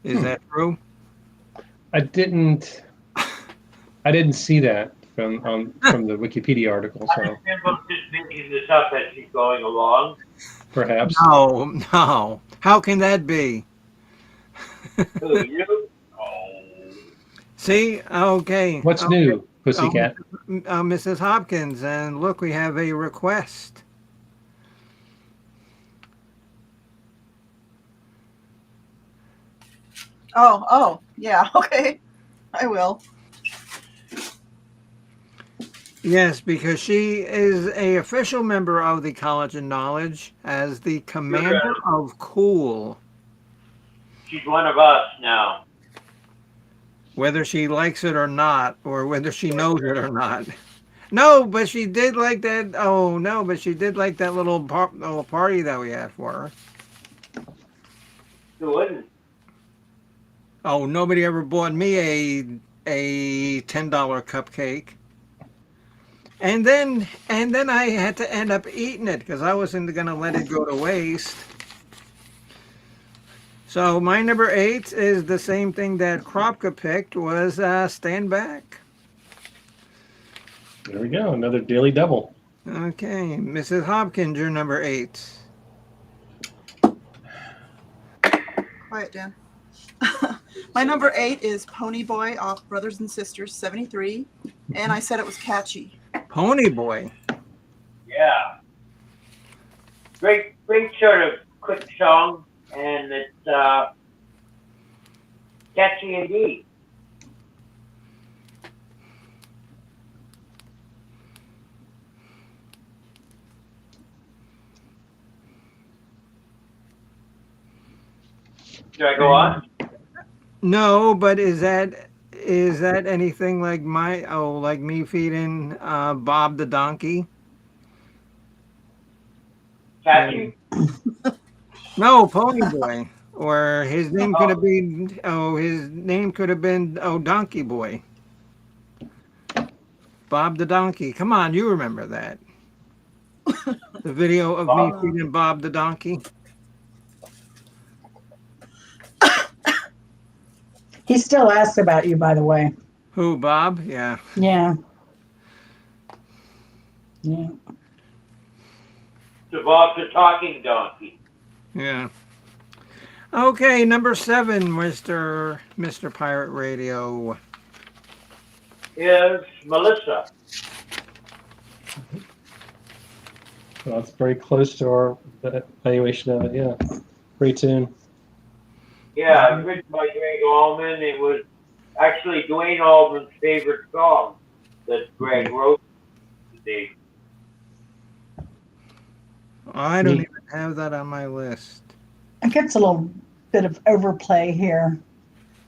Is that true? I didn't see that from the Wikipedia article, I so think I'm just making this up as she's going along. perhaps. No, no. How can that be? Who, you? Oh. See, okay. What's Okay. new, Pussycat? Mrs. Hopkins, and look, we have a request. Oh, yeah, okay. I will. Yes, because she is a official member of the College of Knowledge as the commander of Cool. She's one of us now. Whether she likes it or not, or whether she knows it or not. No, but she did like that. Oh no, but she did like that little party that we had for her. Who wouldn't? Oh, nobody ever bought me a $10 cupcake. And then I had to end up eating it because I wasn't going to let it go to waste. So my number 8 is the same thing that Kropka picked was Stand Back. There we go, another daily double. Okay, Mrs. Hopkins, you're number 8. Quiet, Dan. My number 8 is Pony Boy off Brothers and Sisters, 73. And I said it was catchy. Pony Boy. Yeah. Great sort of quick song, and it's catchy indeed. Should I go on? No, but is that anything like like me feeding Bob the donkey? Catchy? No, Pony Boy. Or his name could have been Donkey Boy. Bob the donkey. Come on, you remember that. The video of me feeding Bob the donkey. He still asks about you, by the way. Who, Bob? Yeah. Yeah. Yeah. To Bob the talking donkey. Yeah. Okay, number 7, Mr. Pirate Radio. Is Melissa. Well, it's very close to our evaluation of it. Yeah, great tune. Yeah, written by Greg Allman. It was actually Dwayne Allman's favorite song that Greg wrote today. I don't even have that on my list. It gets a little bit of overplay here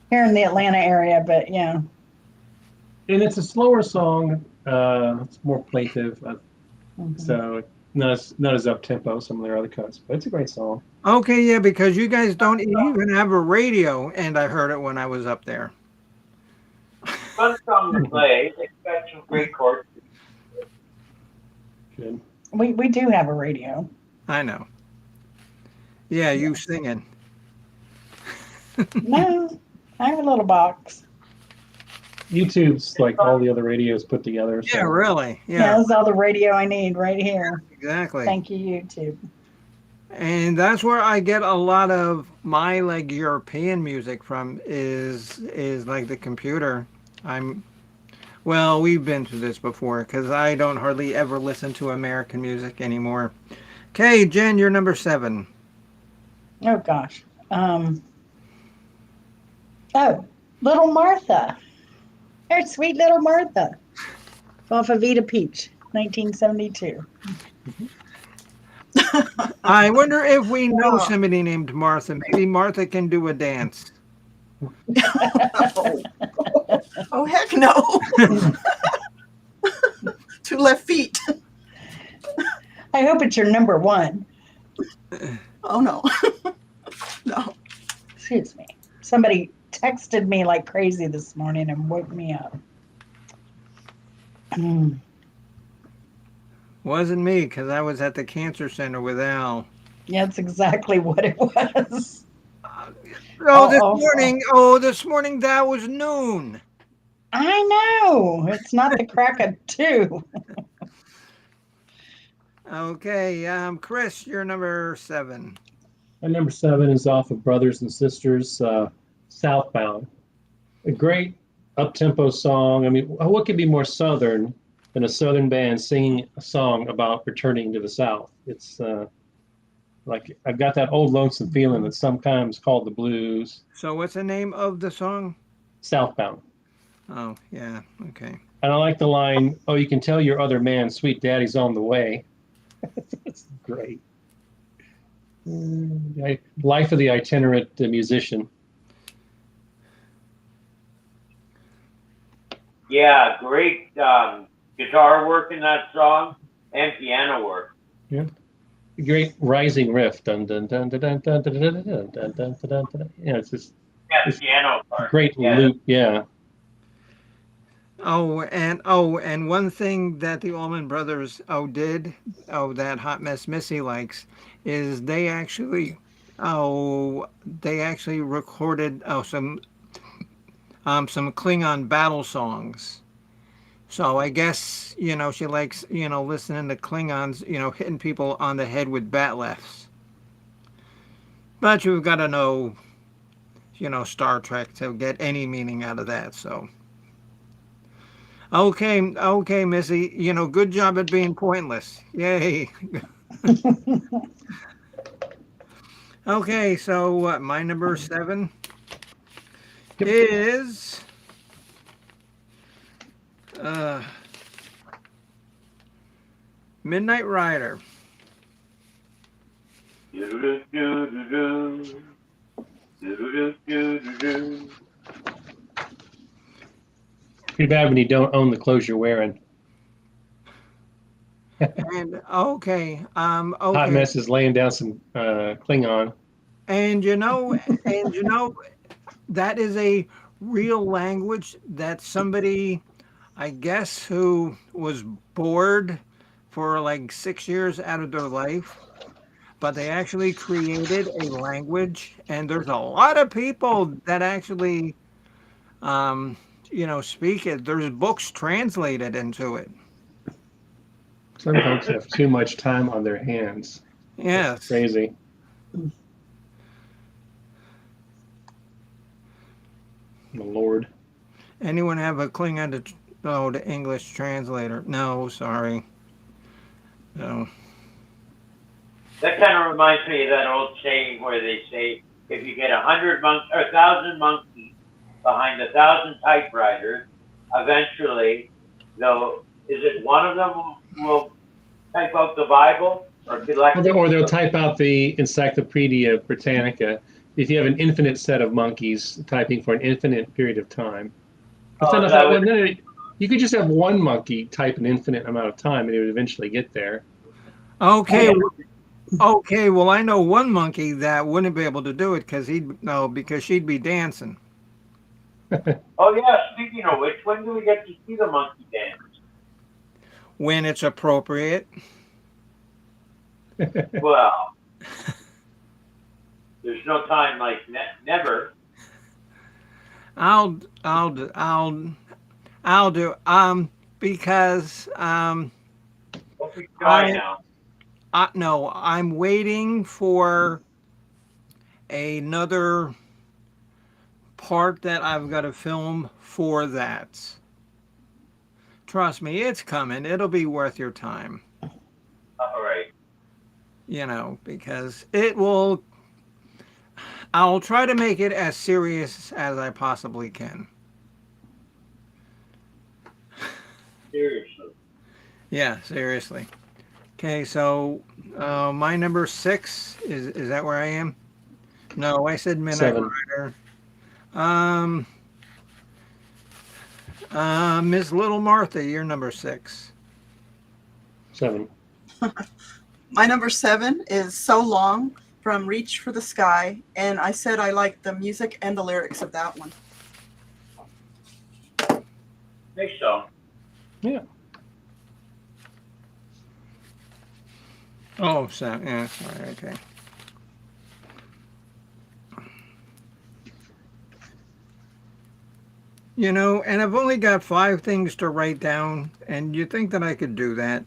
in the Atlanta area, but yeah. And it's a slower song. It's more plaintive, so not as up tempo as some of their other cuts. But it's a great song. Okay, yeah, because you guys don't even have a radio, and I heard it when I was up there. Fun song to play. It's got some great chords. Good. We do have a radio. I know. Yeah, you singing. No, I have a little box. YouTube's like all the other radios put together. Yeah, So. really. Yeah, Yeah, that's all the radio I need right here. exactly. Thank you, YouTube. And that's where I get a lot of my like European music from is like the computer. I'm well, we've been through this before because I don't hardly ever listen to American music anymore. Okay, Jen, you're number 7. Oh gosh. Oh, Little Martha. There's sweet little Martha. Off of Vita Peach, 1972. I wonder if we know Oh, somebody named Martha. Maybe Martha can do a dance. oh, oh, heck no. 2 left feet. I hope it's your number 1. Oh, no. No. Excuse me. Somebody texted me like crazy this morning and woke me up. Wasn't me because I was at the cancer center with Al. Yeah, that's exactly what it was. Oh, this Also, morning. Oh, this morning that was noon. I know. It's not the crack of 2. Okay, Chris, you're number 7. And number 7 is off of Brothers and Sisters, Southbound. A great up-tempo song. I mean, what could be more Southern than a Southern band singing a song about returning to the South? It's like I've got that old lonesome feeling that's sometimes called the blues. So, what's the name of the song? Southbound. Oh, yeah, okay. And I like the line, "Oh, you can tell your other man, sweet daddy's on the way." It's great. Life of the itinerant musician. Yeah, great guitar work in that song and piano work. Yeah. Great rising riff. Dun, dun, dun, dun, dun, dun, dun, dun, dun, dun, dun, dun, dun, dun. Yeah, it's just Yeah, it's piano part. great Yeah. loop. Yeah. And one thing that the Allman Brothers did, that Hot Mess Missy likes, is they actually recorded some Klingon battle songs. So I guess she likes listening to Klingons hitting people on the head with bat lefts. But you've got to know Star Trek to get any meaning out of that. So. Okay, Missy. Good job at being pointless. Yay. Okay, so what? My number 7 Yep. is Midnight Rider. Do-do-do-do-do. Do-do-do-do-do. Too bad when you don't own the clothes you're wearing. And okay, Hot okay. Mess is laying down some Klingon. And that is a real language that somebody, I guess, who was bored for like 6 years out of their life, but they actually created a language, and there's a lot of people that actually speak it. There's books translated into it. Some folks have too much time on their hands. That's Yes. crazy. My Lord. Anyone have a Klingon to English translator? No, sorry. No. That kind of reminds me of that old saying where they say, if you get 100 monkeys or 1,000 monkeys behind 1,000 typewriters, eventually, is it one of them will type out the Bible or be like? Or they'll type out the Encyclopedia Britannica if you have an infinite set of monkeys typing for an infinite period of time. You could just have one monkey type an infinite amount of time and it would eventually get there. Okay. Okay, well, I know one monkey that wouldn't be able to do it because she'd be dancing. Oh yeah, speaking of which, when do we get to see the monkey dance? When it's appropriate. Well, there's no time like never. I'll do because Don't be shy now. No, I'm waiting for another part that I've got to film for that. Trust me, it's coming. It'll be worth your time. All right. Because it will. I'll try to make it as serious as I possibly can. Seriously. Yeah, seriously. Okay, so my number 6 is that where I am? No, I said Midnight 7. Rider. Um, Miss Little Martha, you're number 6. 7. My number 7 is So Long from Reach for the Sky. And I said I like the music and the lyrics of that one. Think so. Yeah. Oh, so yeah, sorry, okay. And I've only got 5 things to write down, and you think that I could do that?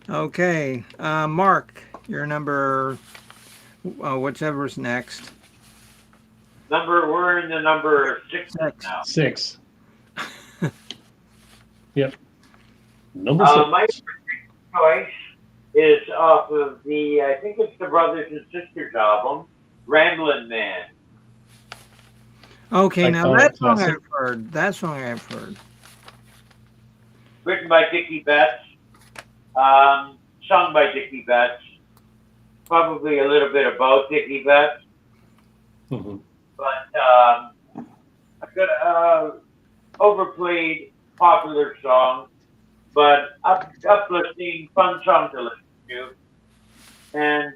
Okay, Mark, your number, whichever's next. We're in the number 6 6. now. 6. Yep. Number 6. My choice is off of I think it's the Brothers and Sisters album, Ramblin' Man. Okay, now Iconic that song classic. I've heard. That song I've heard. Written by Dickie Betts, sung by Dickie Betts, probably a little bit about Dickie Betts, Mm-hmm. but a good overplayed, popular song, but uplifting, fun song to listen to, and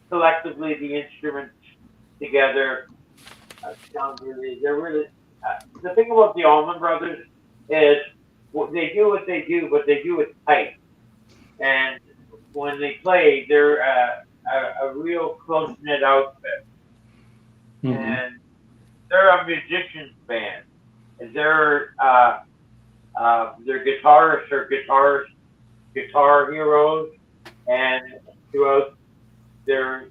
collectively the instruments together sound really. They're really. The thing about the Allman Brothers is they do what they do, but they do it tight. And when they play, they're a real close knit outfit, Mm-hmm. and they're a musician's band. And their guitarists are guitar heroes, and throughout their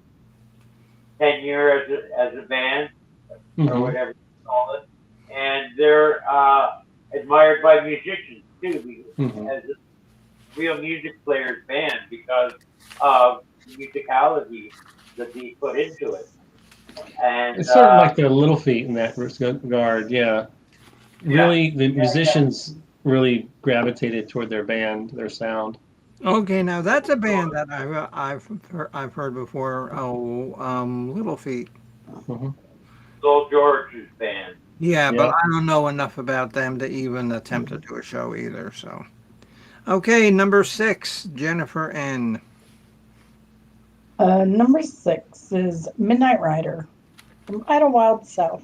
tenure as a band, or Mm-hmm. whatever you call it, and they're admired by musicians too, Mm-hmm. as a real music players band because of the musicality that they put into it. And It's sort of like the Little Feat in that regard, yeah. Really, the musicians really gravitated toward their band, their sound. Okay, now that's a band that I've heard before. Oh, Little Feat. Mm-hmm. Soul George's band. Yeah, but Yeah. I don't know enough about them to even attempt to do a show either. So, okay, number 6, Jennifer N. Number 6 is Midnight Rider from Idlewild South.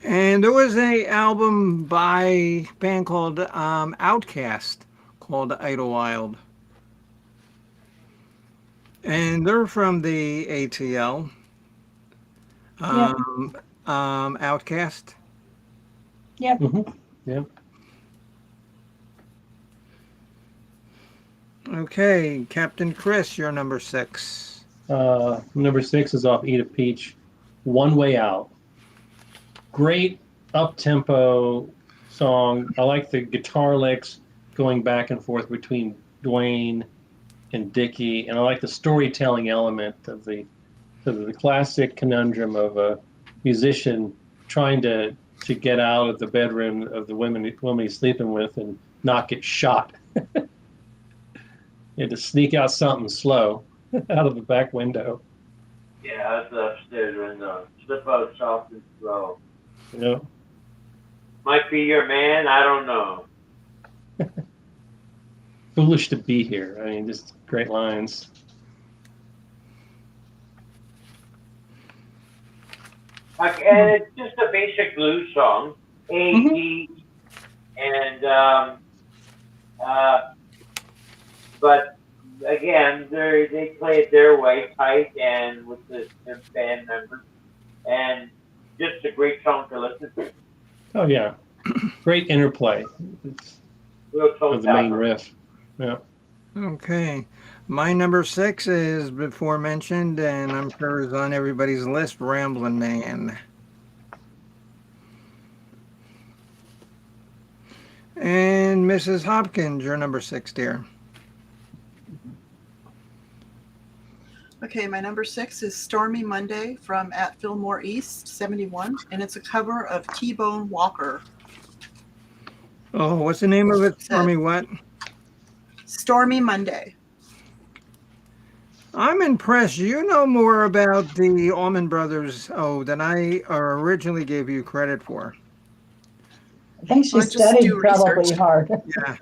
And there was a album by a band called Outcast called Idlewild. And they're from the ATL. Outcast. Yep. Mm-hmm. Yeah. Okay, Captain Chris, you're number 6. Number 6 is off Eat a Peach, One Way Out. Great up-tempo song. I like the guitar licks going back and forth between Dwayne and Dickie, and I like the storytelling element of the classic conundrum of a musician trying to get out of the bedroom of the woman he's sleeping with and not get shot. He had to sneak out something slow out of the back window. Yeah, that's the upstairs window. Slip out soft and slow. You know? Might be your man, I don't know. Foolish to be here. I mean, just great lines. And it's just a basic blues song. A, D, and but again, they play it their way, tight, and with the band members, and just a great song to listen to. Oh yeah, great interplay Real toe of the main tapper. riff. Yeah. Okay. My number 6 is before mentioned, and I'm sure is on everybody's list, Ramblin' Man. And Mrs. Hopkins, your number 6, dear. Okay, my number 6 is Stormy Monday from At Fillmore East, 71, and it's a cover of T-Bone Walker. Oh, what's the name of it? So, Stormy what? Stormy Monday. I'm impressed. You know more about the Allman Brothers, than I originally gave you credit for. I think she I just studied do probably research. hard. Yeah.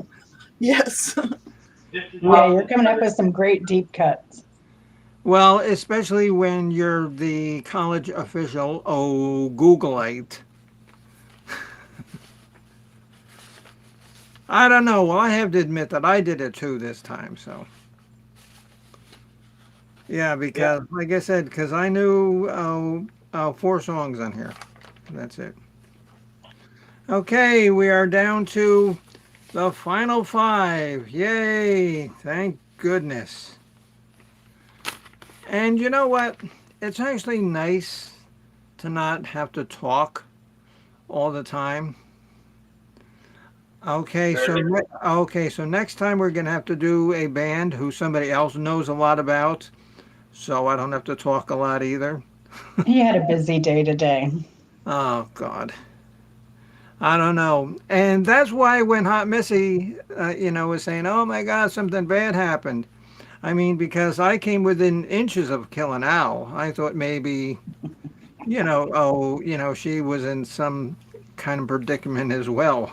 Yes. This is Yeah, how you're coming up with some great deep cuts. Well, especially when you're the college official, Googleite. I don't know. Well, I have to admit that I did it too this time, so. Yeah, because, like I said, because I knew 4 songs on here. That's it. Okay, we are down to the final 5. Yay! Thank goodness. And you know what? It's actually nice to not have to talk all the time. Okay, so next time we're gonna have to do a band who somebody else knows a lot about, so I don't have to talk a lot either. He had a busy day today. Oh God, I don't know, and that's why when Hot Missy, was saying, "Oh my God, something bad happened." I mean, because I came within inches of killing Al. I thought maybe, she was in some kind of predicament as well.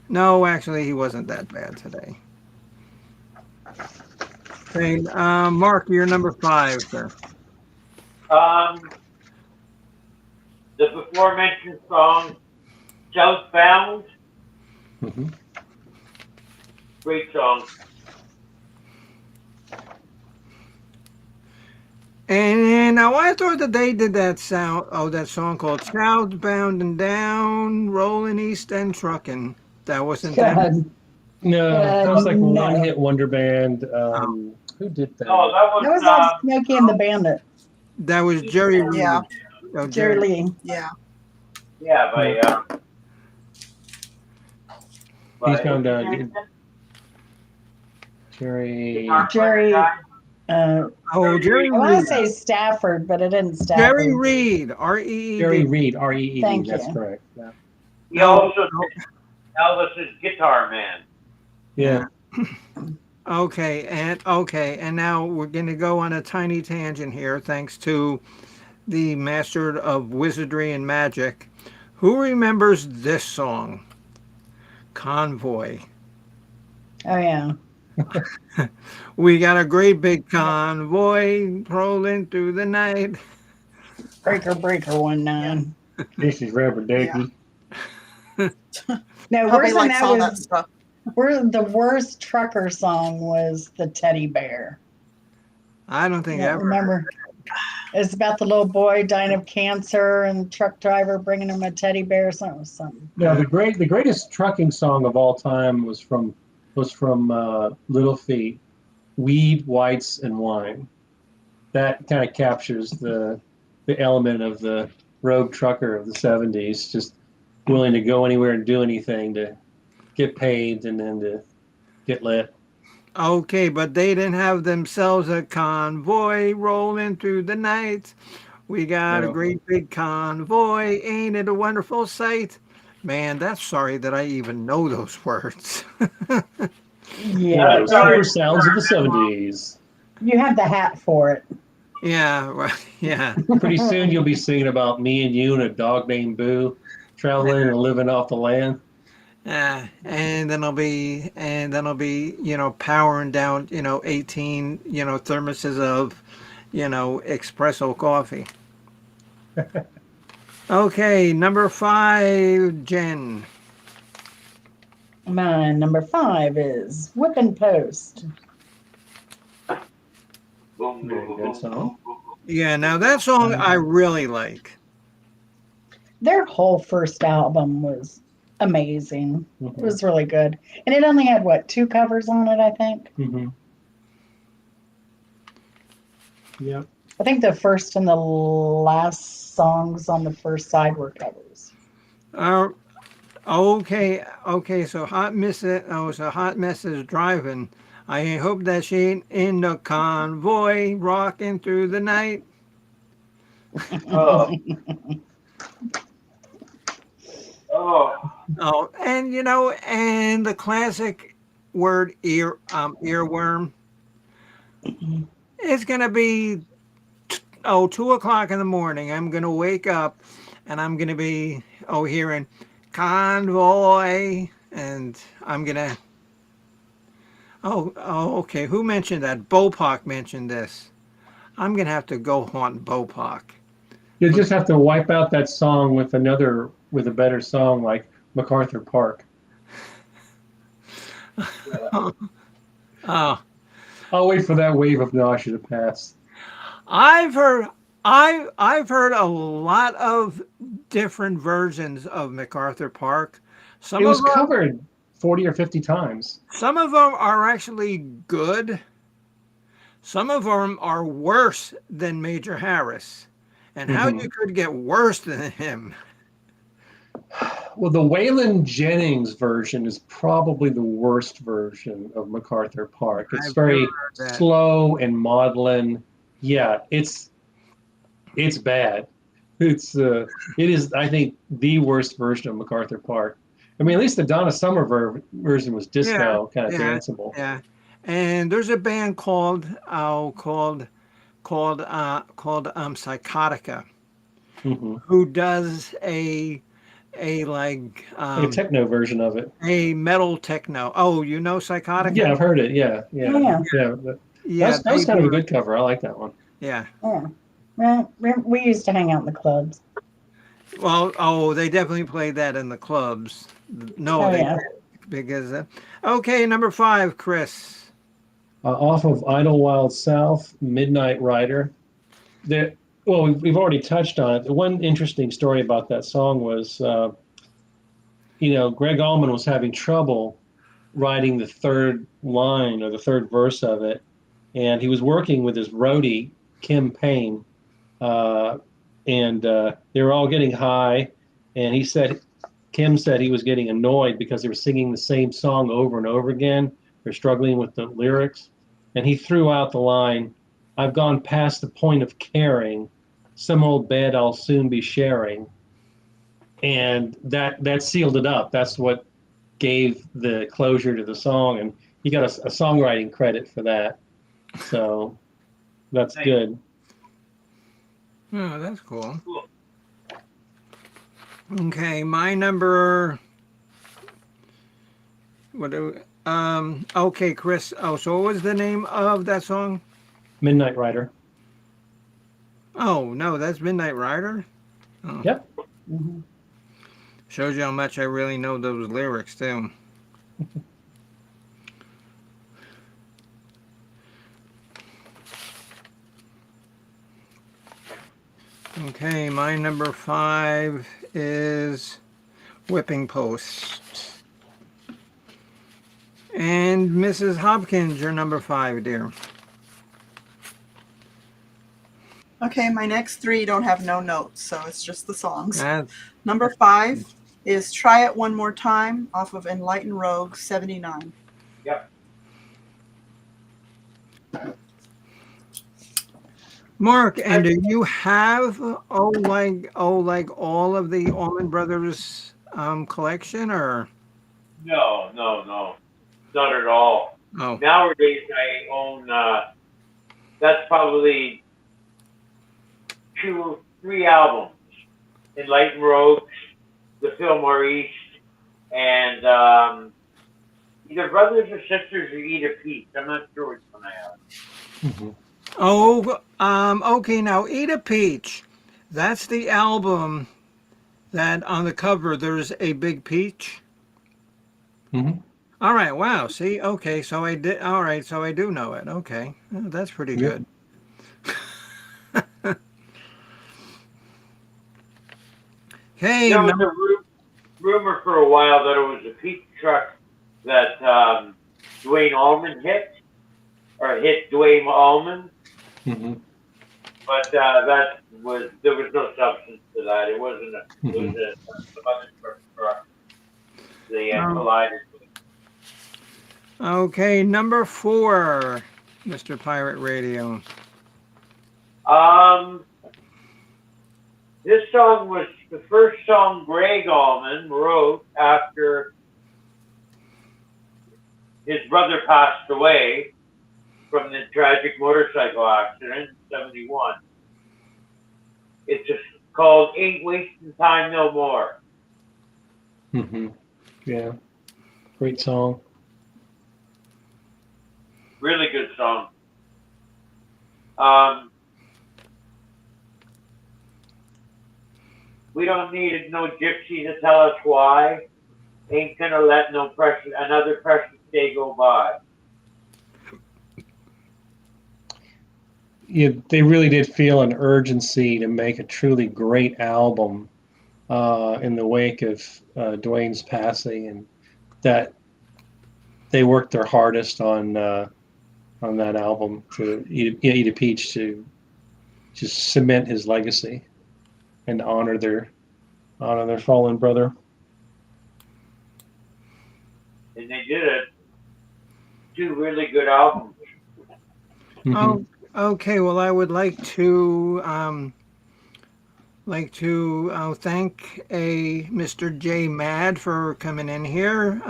No, actually, he wasn't that bad today. Okay, Mark, you're number 5, sir. Um, the before mentioned song, Southbound, Hmm. great song. And now I thought that they did that song called Southbound and Down, Rolling East and Trucking. That wasn't them? God, No, that was like one no. hit wonder band. Oh, Who did that? No, that That was was like Smokey and the Bandit. that was Jerry Reed. Yeah. Oh, Jerry Lee. Yeah. yeah, He's by gone down. Jerry. Jerry. Oh, Jerry I want Reed. to say Stafford, but it isn't Jerry Stafford. Reed. R-E-E-D. Jerry Reed. R-E-E-D. Thank That's you. correct. Yeah. He No, also no. did Elvis's Guitar Man. Yeah. Okay, and now we're going to go on a tiny tangent here, thanks to the master of wizardry and magic. Who remembers this song? Convoy. Oh, yeah. We got a great big convoy rolling through the night. Breaker, 19. This is Reverend Dickey. No, Probably worse than likes that all that was stuff. the worst trucker song was the Teddy Bear. I don't think You I don't ever. remember? It's about the little boy dying of cancer and truck driver bringing him a teddy bear. Something. No, the greatest trucking song of all time was from Little Feat, "Weed, Whites, and Wine." That kind of captures the element of the rogue trucker of the '70s, just willing to go anywhere and do anything to get paid and then to get lit. Okay, but they didn't have themselves a convoy rolling through the night. We got a No. great big convoy. Ain't it a wonderful sight? Man, that's sorry that I even know those words. Yeah, Those super sounds of the '70s. you have the hat for it. Yeah, right. Yeah. Pretty soon you'll be singing about me and you and a dog named Boo traveling and living off the land. And then I'll be, powering down, 18, thermoses of, espresso coffee. Okay, number 5, Jen. My number 5 is Whippin' Post. Boom, Very boom, good boom, song. boom, boom, boom. Yeah, now that song I really like. Their whole first album was amazing. It Mhm. was really good. And it only had, what, 2 covers on it, I think? Mhm. Yep. I think the first and the last songs on the first side were covers. Uh, okay, so Hot Mess is driving. I hope that she ain't in the convoy rocking through the night. Oh, oh, Oh, and and the classic word earworm. It's gonna be 2 o'clock in the morning. I'm gonna wake up, and I'm gonna be hearing convoy, and I'm gonna okay. Who mentioned that? Bopak mentioned this. I'm gonna have to go haunt Bopak. You just have to wipe out that song with with a better song like MacArthur Park. Oh, I'll wait for that wave of nausea to pass. I've heard I've heard a lot of different versions of MacArthur Park. It Some of was them covered 40 or 50 times. some of them are actually good. Some of them are worse than Major Harris. And how Hmm. you could get worse than him. Well, the Waylon Jennings version is probably the worst version of MacArthur Park. It's I've never very heard that. slow and maudlin. Yeah, it's bad. It is, I think, the worst version of MacArthur Park. I mean, at least the Donna Summer version was Yeah, disco, kind of yeah, danceable. yeah. And there's a band called Psychotica, Hmm. who does a Like a techno version of it. a metal techno. Oh, you know Yeah, Psychotica? I've heard it. Yeah, Oh, yeah, yeah. yeah. Yeah, That they was kind of a do. good cover. I like that one. Yeah. Yeah. Well, we used to hang out in the clubs. Well, they definitely played that in the clubs. No, Oh, they yeah. did because okay, number 5, Chris. Off of Idlewild South, Midnight Rider. The, well, we've already touched on it. The one interesting story about that song was, Greg Allman was having trouble writing the third line or the third verse of it, and he was working with his roadie Kim Payne, uh, and they were all getting high, and Kim said he was getting annoyed because they were singing the same song over and over again. They're struggling with the lyrics, and he threw out the line, "I've gone past the point of caring. Some old bed I'll soon be sharing." And that sealed it up. That's what gave the closure to the song, and he got a songwriting credit for that. So that's nice. good. Oh, that's cool. Cool. Okay, my number. What do? Okay, Chris. Oh, so what was the name of that song? Midnight Rider. Oh no, that's Midnight Rider. Oh, Yep. Hmm. shows you how much I really know those lyrics too. Okay, my number 5 is Whipping Post. And Mrs. Hopkins, your number 5, dear. Okay, my next 3 don't have no notes, so it's just the songs. That's Number 5 is Try It One More Time off of Enlightened Rogue 79. Yep. Mark. And do you have like all of the Allman Brothers collection or No, no, no, not at all. oh Nowadays, I own. That's probably 2, 3 albums: Enlightened Rogues, The Fillmore East, and either Brothers or Sisters or Eat a Peach. I'm not sure which one I have. Mhm. okay, now Eat a Peach. That's the album that on the cover there's a big peach. Mhm. All right, wow. See, okay, so I did. All right, so I do know it. Okay, well, that's pretty Yep. good. Okay, There was a rumor for a while that it was a pizza truck that Dwayne Allman hit, or hit Dwayne Allman, Hmm. but there was no substance to that. It wasn't a, it was Hmm. some other truck they um, collided with. okay, number 4, Mr. Pirate Radio. Um, this song was the first song Greg Allman wrote after his brother passed away from the tragic motorcycle accident in '71. It's just called "Ain't Wasting Time No More." Hmm. Yeah, great song. Really good song. Um, we don't need no gypsy to tell us why. Ain't gonna let another precious day go by. Yeah, they really did feel an urgency to make a truly great album in the wake of Dwayne's passing, and that they worked their hardest on that album to eat a peach to just cement his legacy and honor their fallen brother. And they did it. 2 really good albums. Hmm. Oh, okay. Well, I would like to thank a Mr. J Mad for coming in here.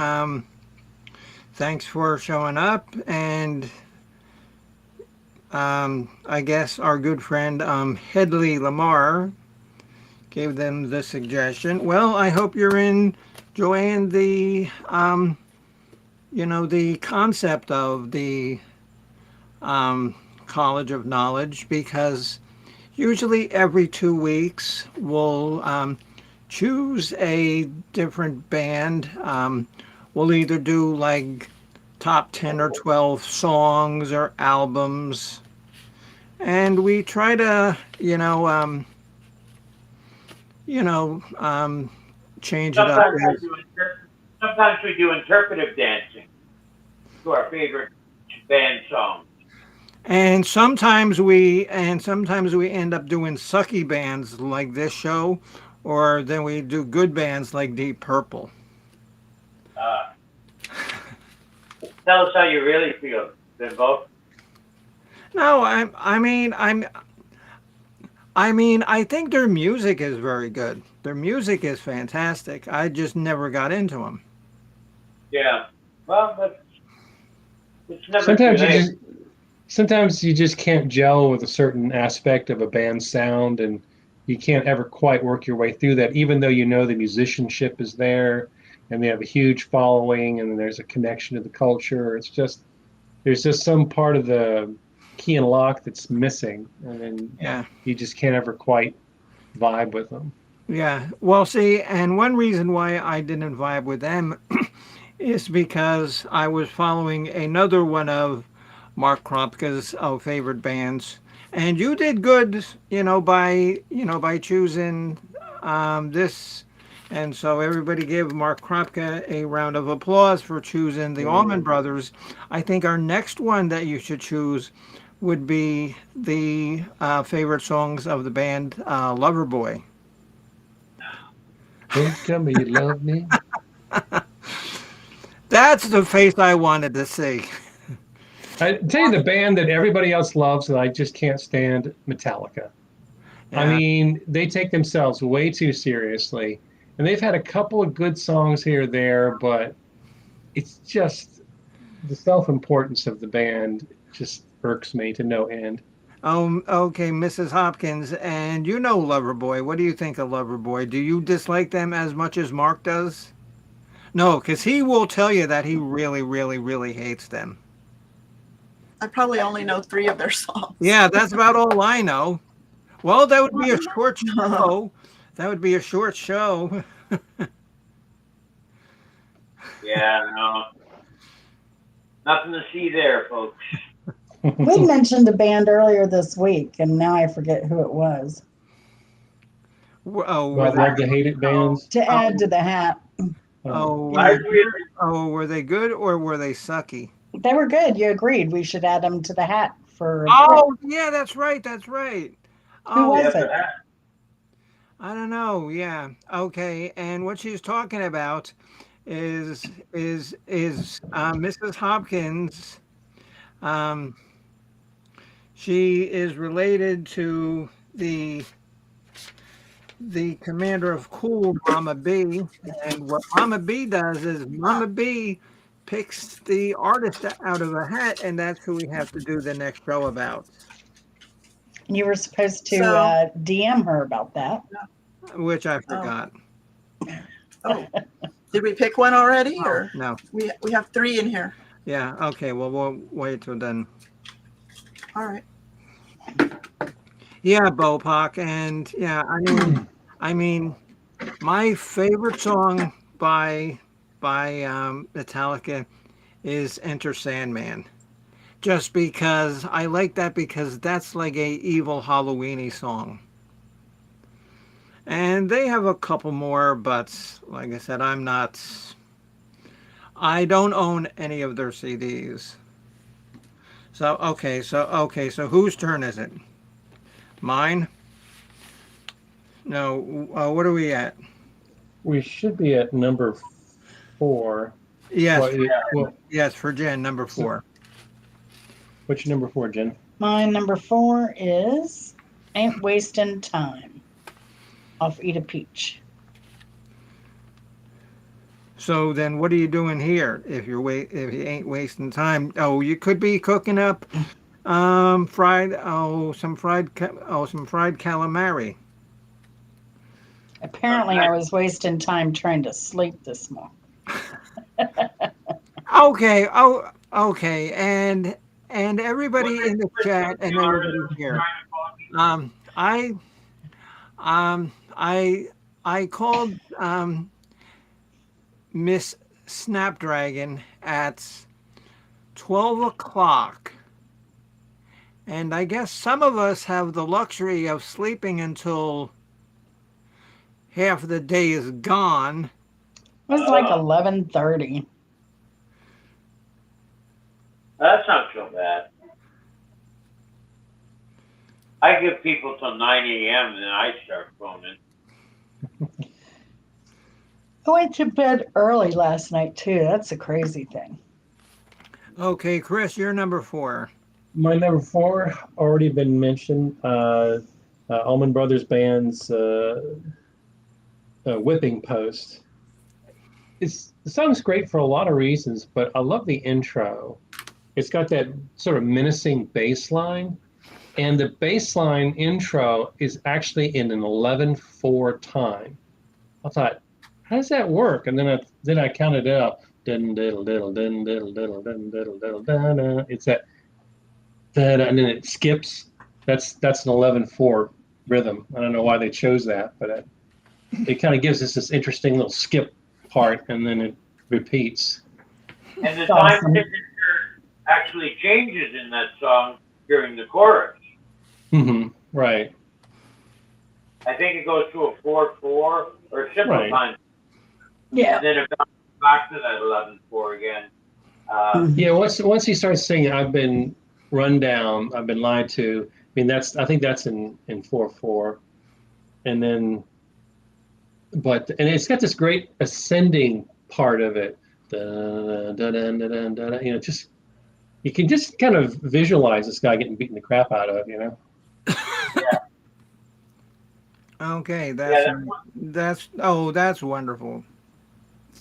Thanks for showing up, and I guess our good friend Headley Lamar gave them the suggestion. Well, I hope you're enjoying the concept of the College of Knowledge, because usually every 2 weeks we'll choose a different band. We'll either do like top 10 or 12 songs or albums, and we try to, you know, um, change it up. Sometimes we do sometimes we do interpretive dancing to our favorite band songs. And sometimes we end up doing sucky bands like this show, or then we do good bands like Deep Purple. Uh, Tell us how you really feel, Bimbo. No, I think their music is very good. Their music is fantastic. I just never got into them. Yeah. Well, it's never too Sometimes you late. just sometimes you just can't gel with a certain aspect of a band's sound, and you can't ever quite work your way through that, even though you know the musicianship is there and they have a huge following and there's a connection to the culture. It's just there's just some part of the key and lock that's missing, and then Yeah. you just can't ever quite vibe with them. Yeah. Well, see, and one reason why I didn't vibe with them is because I was following another one of Mark Kropka's favorite bands, and you did good, by choosing this. And so everybody give Mark Kropka a round of applause for choosing the Allman Brothers. I think our next one that you should choose would be the favorite songs of the band Loverboy. Don't tell me you love me. That's the face I wanted to see. I tell you the band that everybody else loves that I just can't stand, Metallica. I Yeah. mean, they take themselves way too seriously, and they've had a couple of good songs here or there, but it's just the self-importance of the band just irks me to no end. Okay, Mrs. Hopkins, and you know Loverboy. What do you think of Loverboy? Do you dislike them as much as Mark does? No, because he will tell you that he really, really, really hates them. I probably only know 3 of their songs. Yeah, that's about all I know. Well, that would be a short show. That would be a short show. Yeah, no. Nothing to see there, folks. We mentioned a band earlier this week, and now I forget who it was. Oh, were About they? love to hate it bands. To add to the hat. Oh, I were they really, good? Oh, were they good or were they sucky? They were good. You agreed we should add them to the hat for a gift. Oh, yeah, that's right. That's right. Who Oh, yeah, was but it? I don't know. Yeah. Okay. And what she's talking about is Mrs. Hopkins. Um, she is related to the commander of Cool, Mama B. And what Mama B does is Mama B picks the artist out of a hat, and that's who we have to do the next show about, You were supposed to So, DM her about that. which I oh, forgot. oh, did we pick one already, Oh, or no. we have three in here? Yeah. Okay. Well, we'll wait till then. All right. Yeah, Bopak, and yeah, I mean, my favorite song by Metallica is Enter Sandman. Just because I like that because that's like a evil Halloweeny song. And they have a couple more, but like I said, I don't own any of their CDs. So whose turn is it? Mine? No, what are we at? We should be at number 4. Yes, Well, well, yes, for Jen, number so 4. what's your number 4, Jen? My number 4 is Ain't Wasting Time off Eat a Peach. So then, what are you doing here? If you ain't wasting time, oh, you could be cooking up some fried calamari. Apparently, I was wasting time trying to sleep this morning. Okay, okay, and everybody in the chat and everybody here. Um, I I called Miss Snapdragon at 12 o'clock. And I guess some of us have the luxury of sleeping until half of the day is gone. It was like 11:30. that's not so bad. I give people till 9 a.m. and then I start phoning. I went to bed early last night too. That's a crazy thing. Okay, Chris, you're number 4. My number 4 already been mentioned. Allman Brothers Band's Whipping Post. The song's great for a lot of reasons, but I love the intro. It's got that sort of menacing bass line, and the bass line intro is actually in an 11/4 time. I thought, how does that work? And then I counted it up. Dun, diddle, diddle, dun, diddle, diddle, dun, diddle, diddle, dun, it's that, and then it skips. That's an 11/4 rhythm. I don't know why they chose that, but it kind of gives us this interesting little skip part, and then it repeats. And the That's time awesome. signature actually changes in that song during the chorus. Right. I think it goes to a 4/4 or a simple Right. time, Yeah. and then it bounces back to that 11/4 again. Yeah. Once he starts singing, I've been run down. I've been lied to. I mean, I think that's in 4/4, and then, and it's got this great ascending part of it. Da, da, da, da, da, da, da, just you can just kind of visualize this guy getting beaten the crap out of, Okay, Yeah, that's wonderful.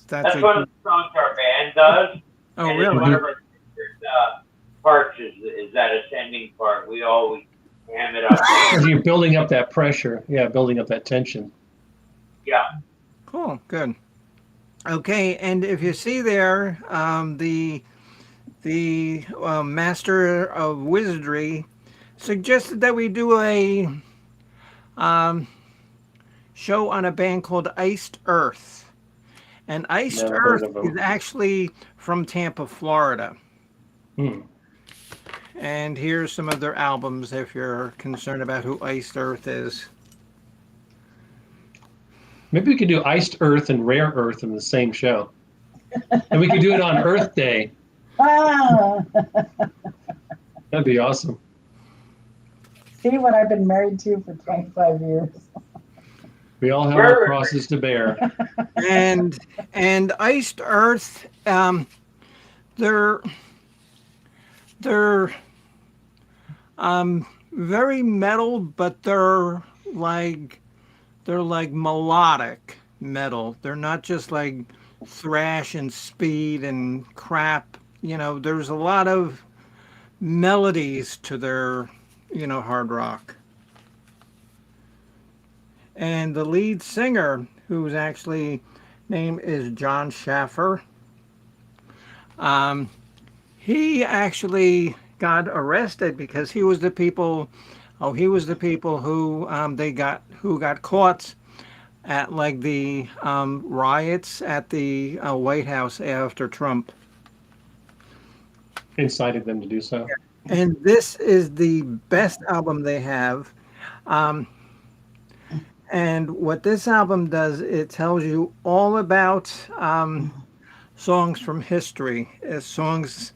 that's one of the songs our band does. Oh, and really? It's one of our favorite parts is that ascending part. We always ham it up. As you're building up that pressure, building up that tension. Yeah. Cool, good. Okay, and if you see there, the master of wizardry suggested that we do a show on a band called Iced Earth. And Iced Never heard Earth of 'em. is actually from Tampa, Florida. Hmm. And here's some of their albums if you're concerned about who Iced Earth is. Maybe we could do Iced Earth and Rare Earth in the same show. And we could do it on Earth Day. Ah, That'd be awesome. see what I've been married to for 25 years. We all have our crosses to bear. and Iced Earth, they're very metal, but they're like melodic metal. They're not just like thrash and speed and crap. There's a lot of melodies to their hard rock. And the lead singer, whose actually name is John Schaffer, he actually got arrested because he was the people who who got caught at like the riots at the White House after Trump. Incited them to do so. And this is the best album they have. And what this album does, it tells you all about songs from history. It's songs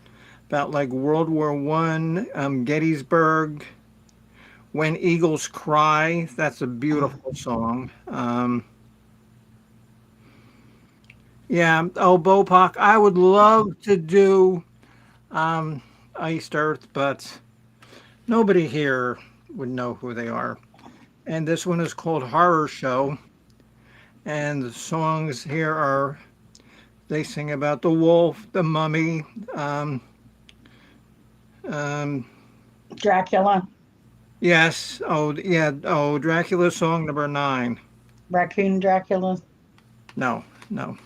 about like World War One, Gettysburg, When Eagles Cry. That's a beautiful song. Yeah. Oh, Bopak, I would love to do Iced Earth, but nobody here would know who they are. And this one is called Horror Show. And the songs here are, they sing about the wolf, the mummy, Dracula, yes. Oh, yeah. Oh, Dracula song number 9. Raccoon Dracula. No, no.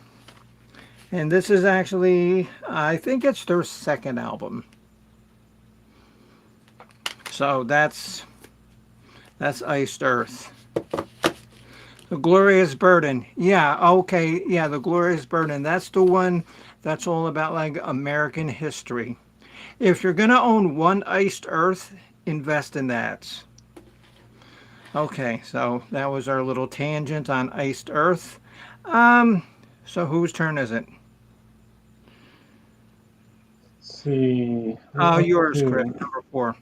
And this is actually, I think it's their second album. So that's Iced Earth. The Glorious Burden. Yeah, okay. Yeah, The Glorious Burden. That's the one that's all about like American history. If you're going to own one Iced Earth, invest in that. Okay, so that was our little tangent on Iced Earth. So whose turn is it? Let's see. Oh, yours, Chris, number 4.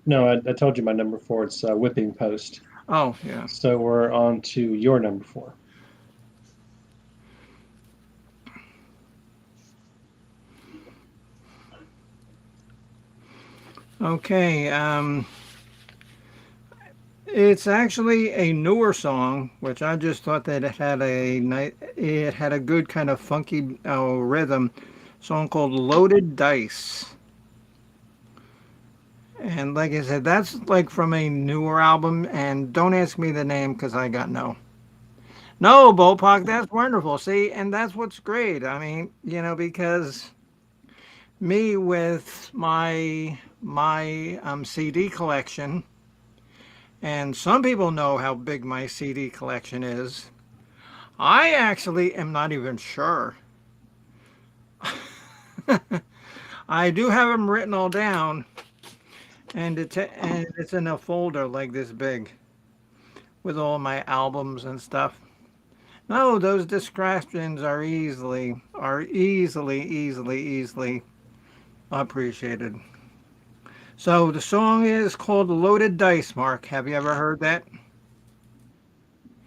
No, I told you my number 4. It's Whipping Post. Oh, yeah. So we're on to your number 4. Okay, it's actually a newer song, which I just thought that it had a good kind of funky rhythm. Song called "Loaded Dice," and like I said, that's like from a newer album. And don't ask me the name because I got no. No, Bopak, that's wonderful. See, and that's what's great. I mean, because me with my CD collection, and some people know how big my CD collection is. I actually am not even sure. I do have them written all down, and it's in a folder like this big with all my albums and stuff. No, those descriptions are easily appreciated. So the song is called "Loaded Dice." Mark, have you ever heard that?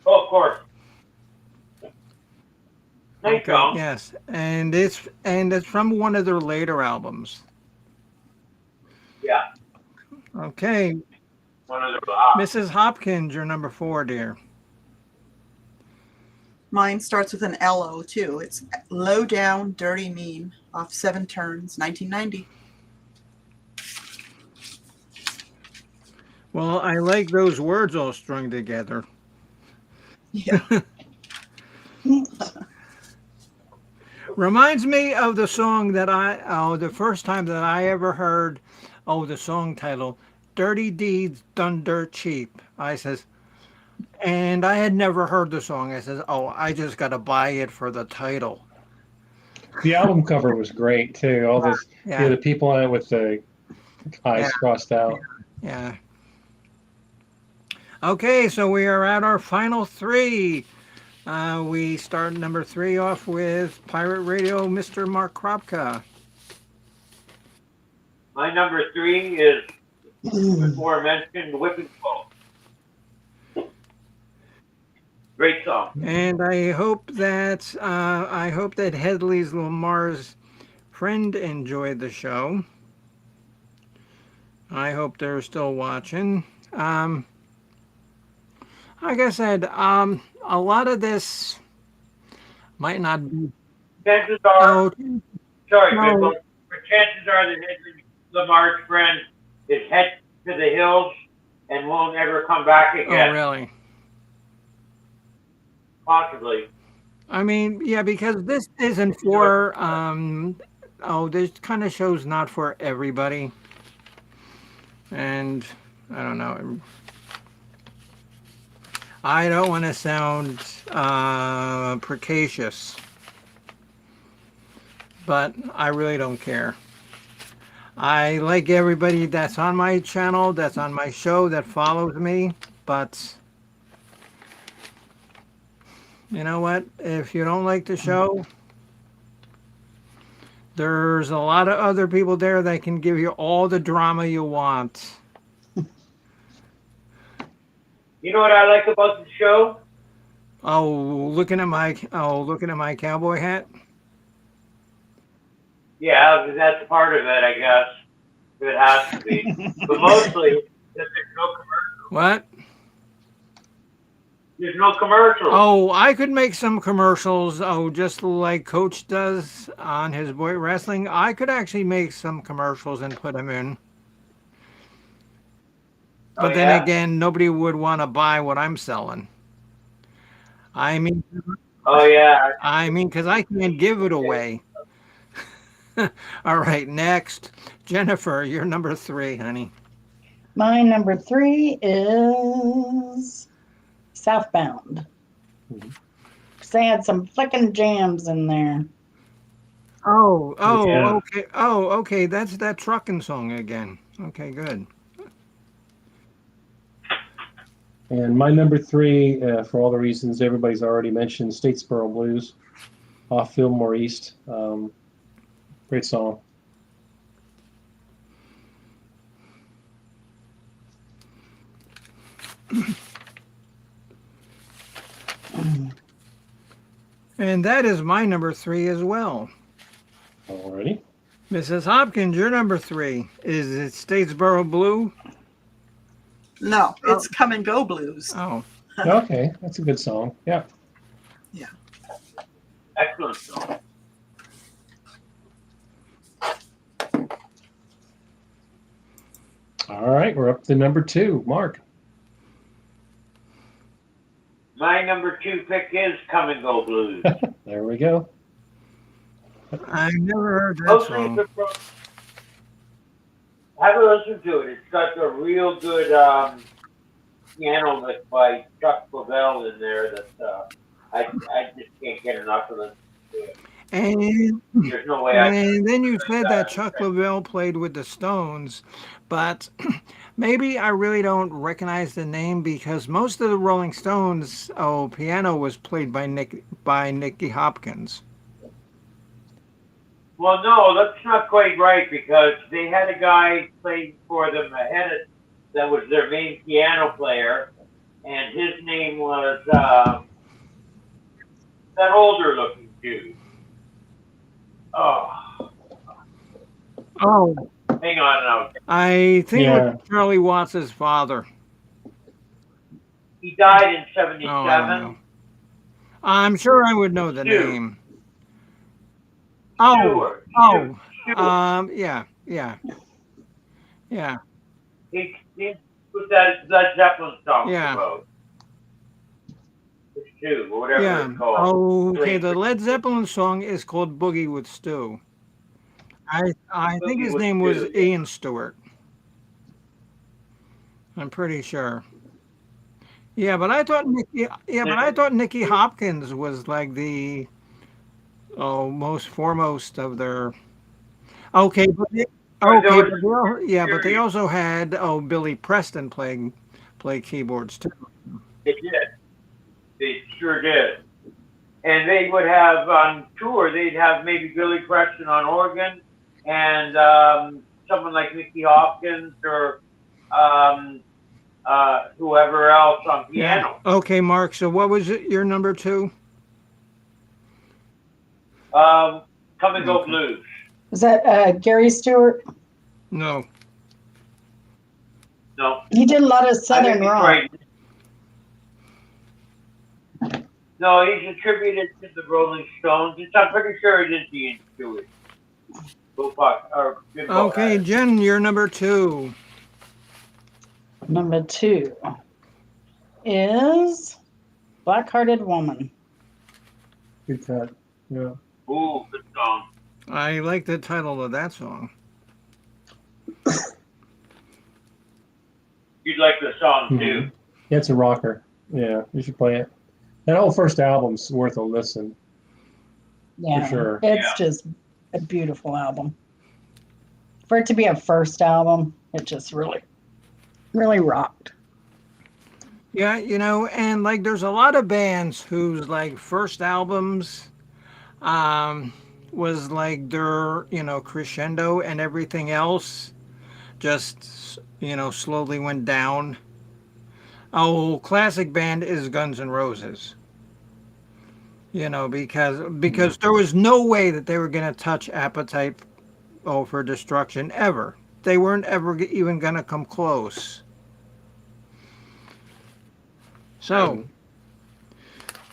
Oh, of course. Nice song. Yes, and it's from one of their later albums. Yeah. Okay, One of the Mrs. Hopkins, you're number 4, dear. Mine starts with an LO too. It's Low Down, Dirty Mean off 7 Turns, 1990. Well, I like those words all strung together. Yeah. Reminds me of the song that the first time that I ever heard, the song title, "Dirty Deeds Done Dirt Cheap." I says, and I had never heard the song. I says, I just got to buy it for the title. The album cover was great too. All this, the people on it with the eyes crossed out. Yeah. Okay, so we are at our final three. We start number three off with Pirate Radio, Mr. Mark Kropka. My number three is before mentioned Whipping Post. Great song. And I hope that Headley's Lamar's friend enjoyed the show. I hope they're still watching. Like I said, a lot of this might not be. Chances are, Oh sorry, no! Bimbo, but chances are that Henry Lamar's friend is head to the hills and won't ever come back Oh again. really? Possibly. I mean, yeah, because this isn't for. This kind of show's not for everybody, and I don't know. I don't want to sound precocious, but I really don't care. I like everybody that's on my channel, that's on my show, that follows me, but you know what? If you don't like the show, there's a lot of other people there that can give you all the drama you want. You know what I like about the show? Looking at my cowboy hat. Yeah, that's part of it, I guess. It has to be. But mostly, that there's no commercials. What? There's no commercials. Oh, I could make some commercials. Oh, just like Coach does on his Boy Wrestling. I could actually make some commercials and put them in. But then yeah? again, nobody would want to buy what I'm selling. I mean, Oh, yeah. because I can't give it away. All right, next, Jennifer, you're number three, honey. My number three is Southbound. Because they had some flicking jams in there. Yeah. Okay. Okay. That's that trucking song again. Okay, good. And my number three, for all the reasons everybody's already mentioned, Statesboro Blues, off Fillmore East. Great song. And that is my number three as well. Alrighty. Mrs. Hopkins, your number three. Is it Statesboro Blue? No, it's Come and Go Blues. Oh. Okay, that's a good song. Yeah. Yeah. Excellent song. All right, we're up to number two. Mark. My number two pick is Come and Go Blues. There we go. I've never heard that Mostly song. have a listen to it. It's got a real good piano lick by Chuck Lavelle in there that I just can't get enough of it. And There's no way I can. and then you said that Chuck Lavelle played with the Stones, but maybe I really don't recognize the name because most of the Rolling Stones piano was played by Nicky Hopkins. Well, no, that's not quite right because they had a guy playing for them ahead of that was their main piano player, and his name was that older looking dude. Oh, Oh, hang on now. I think it Yeah. was Charlie Watts' father. He died in Oh, I don't '77. know. I'm sure I would know the Stu. name. Oh, Stewart. oh, Stewart. yeah. He put that Led Zeppelin song Yeah. about. It's Stu, or whatever Yeah. it's called. Okay, the Led Zeppelin song is called Boogie with Stu. I think Boogie his with name was Stu. Ian Stewart. I'm pretty sure. Yeah, but I thought Nicky Hopkins was like the most foremost of their. Okay, but they, Or there okay, was- but they also had Billy Preston play keyboards too. They did. They sure did. And they would have on tour, they'd have maybe Billy Preston on organ and someone like Mickey Hopkins or whoever else on Yeah. piano. Okay, Mark. So what was it? Your number 2? Come and Go Okay. Blues. Was that Gary Stewart? No. No, He did a lot of I Southern think he's rock. right. No, he's attributed to the Rolling Stones. I'm pretty sure it is the Stewart. Okay, Jen, you're number 2. Number 2 is Black-Hearted Woman. Good cut. Yeah. Ooh, good song. I like the title of that song. You'd like the song too. Mhm. Yeah, it's a rocker. Yeah, you should play it. That whole first album's worth a listen. Yeah, sure. it's Yeah. just a beautiful album. For it to be a first album, it just really, really rocked. Yeah, and like there's a lot of bands whose like first albums was like their, crescendo, and everything else just, slowly went down. Oh, classic band is Guns N' Roses. Because there was no way that they were going to touch Appetite for Destruction ever. They weren't ever even going to come close. So,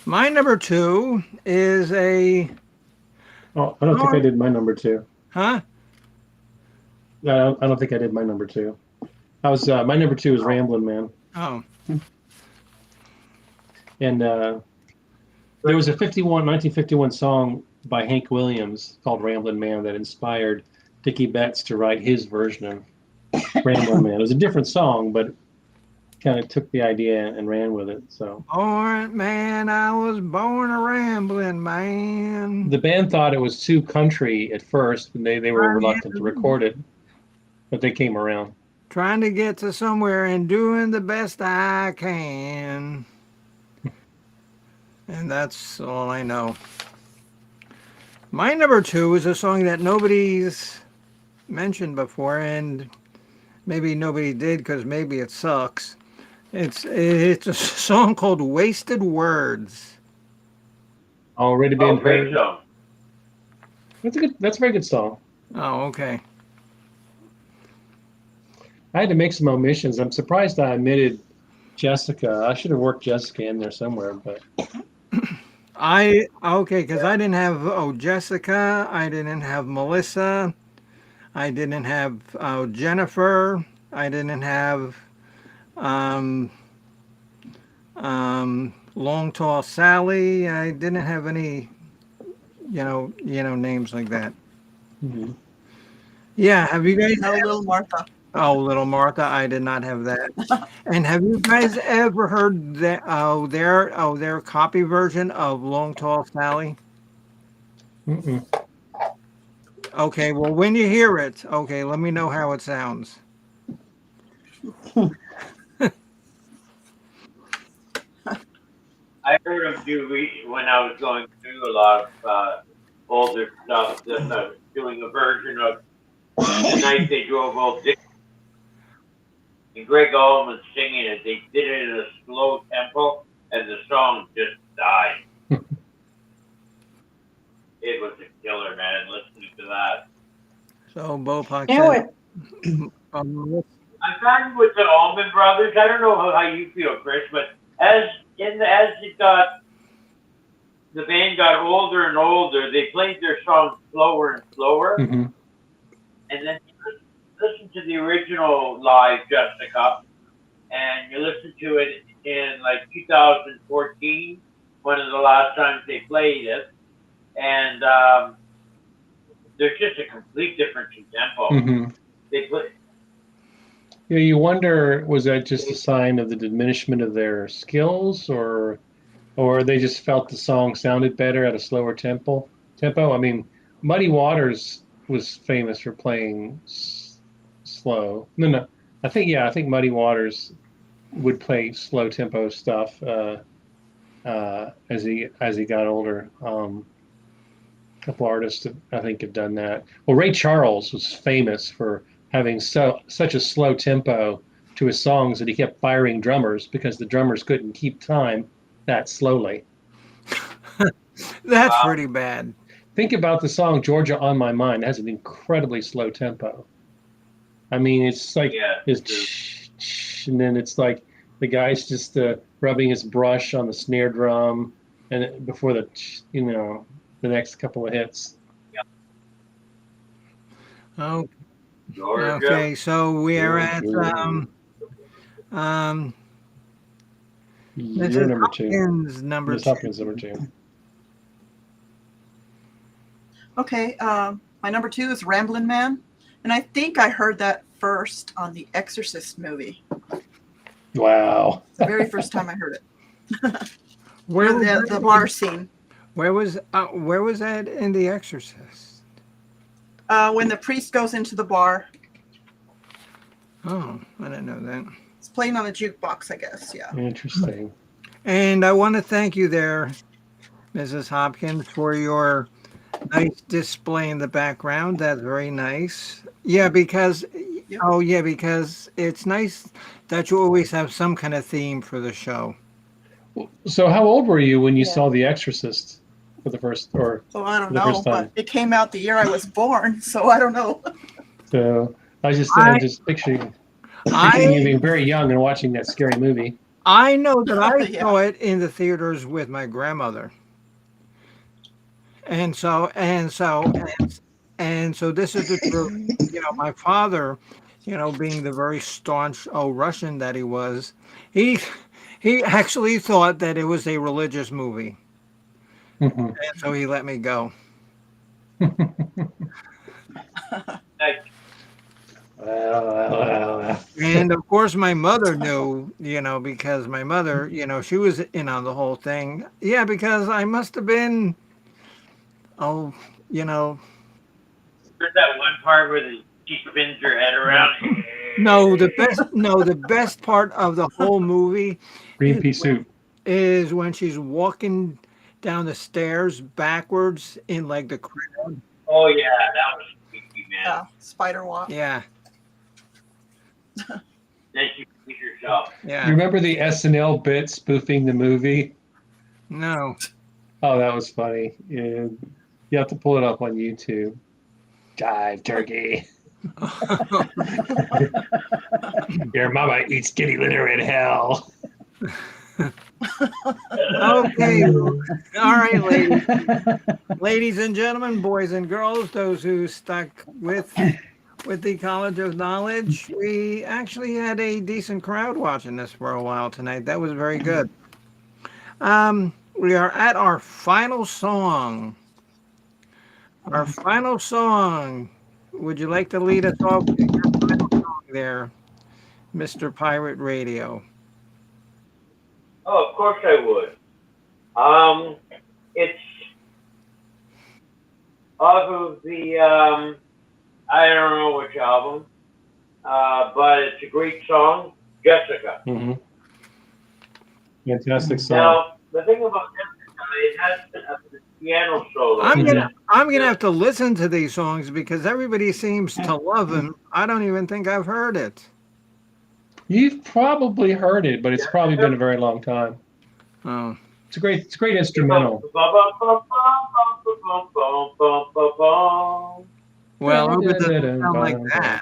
my number 2 is a Oh, I don't think I did my number 2. huh? I don't think I did my number 2. I was my number 2 is Ramblin' Man, Oh, and there was a 1951 song by Hank Williams called Ramblin' Man that inspired Dickie Betts to write his version of Ramblin' Man. It was a different song, but kind of took the idea and ran with it. So born man, I was born a rambling man. the band thought it was too country at first, and they were reluctant to record it, but they came around. Trying to get to somewhere and doing the best I can. And that's all I know. My number 2 is a song that nobody's mentioned before, and maybe nobody did because maybe it sucks. It's a song called "Wasted Words." Already Oh, been great heard. song. That's a very good song. Oh, okay. I had to make some omissions. I'm surprised I omitted Jessica. I should have worked Jessica in there somewhere, but Because I didn't have Jessica, I didn't have Melissa, I didn't have Jennifer, I didn't have um, Long Tall Sally. I didn't have any, names like that. mhm. Yeah, have you guys? No, Little Martha. Oh, Little Martha, I did not have that. And have you guys ever heard that? Their copy version of Long Tall Sally? Mm-mm. Okay, well, when you hear it, okay, let me know how it sounds. I heard him when I was going through a lot of older stuff. Just doing a version of "The Night They Drove Old Dick," and Greg Allman singing it. They did it in a slow tempo, and the song just died. It was a killer, man. Listening to that. So, Bopak You know said, what? I'm fine with the Allman Brothers. I don't know how you feel, Chris, but as the band got older and older, they played their songs slower and slower, Mhm. and then you listen to the original live Jessica, and you listen to it in like 2014, one of the last times they played it, and there's just a complete difference in tempo. Mhm. They play. You wonder, was that just a sign of the diminishment of their skills, or they just felt the song sounded better at a slower tempo? I mean, Muddy Waters was famous for playing slow. No, I think Muddy Waters would play slow tempo stuff as he got older. A couple artists I think have done that. Well, Ray Charles was famous for having such a slow tempo to his songs that he kept firing drummers because the drummers couldn't keep time that slowly. That's pretty bad. Think about the song "Georgia on My Mind." It has an incredibly slow tempo. I mean, it's like and then it's like the guy's just rubbing his brush on the snare drum, and before the the next couple of hits. Oh, Georgia. okay. So we are at You're Mrs. number two. Hopkins, number Miss two. Hopkins, number two. Okay, my number 2 is Ramblin' Man, and I think I heard that first on the Exorcist movie. Wow. It's the very first time I heard it. Where was the bar scene. Where was that in The Exorcist? When the priest goes into the bar. Oh, I didn't know that. It's playing on a jukebox, I guess. Yeah. Interesting. And I want to thank you there, Mrs. Hopkins, for your nice display in the background. That's very nice. Yeah, because because it's nice that you always have some kind of theme for the show. So, how old were you when you saw The Exorcist for the first, or? Oh, I don't know, but it came out the year I was born, so I don't know. So I just picturing you being very young and watching that scary movie. I know that I saw it in the theaters with my grandmother. And so this is the truth. My father, being the very staunch Russian that he was, he actually thought that it was a religious movie. Mm-hmm. And so he let me go. And of course my mother knew, because my mother, she was in on the whole thing. Yeah, because I must have been There's that one part where she spins her head around. No, the best part of the whole movie Green pea soup is when she's walking down the stairs backwards in like the crowd. Oh yeah, that was creepy, man. Spider walk. Yeah. Then you beat yourself. Yeah. You remember the SNL bit spoofing the movie? No. Oh, that was funny. Yeah. You have to pull it up on YouTube. Jive turkey. Your mama eats kitty litter in hell. Okay. All right, ladies and gentlemen, boys and girls, those who stuck with the College of Knowledge, we actually had a decent crowd watching this for a while tonight. That was very good. We are at our final song. Our final song. Would you like to lead us off with your final song there, Mr. Pirate Radio? Oh, of course I would. It's off of the I don't know which album, but it's a great song, Jessica. Mm-hmm. Fantastic song. Now, the thing about Jessica, it has a piano solo. I'm gonna have to listen to these songs because everybody seems to love them. I don't even think I've heard it. You've probably heard it, but it's probably been a very long time. Oh, it's a great instrumental. Well, I hope it doesn't sound like that.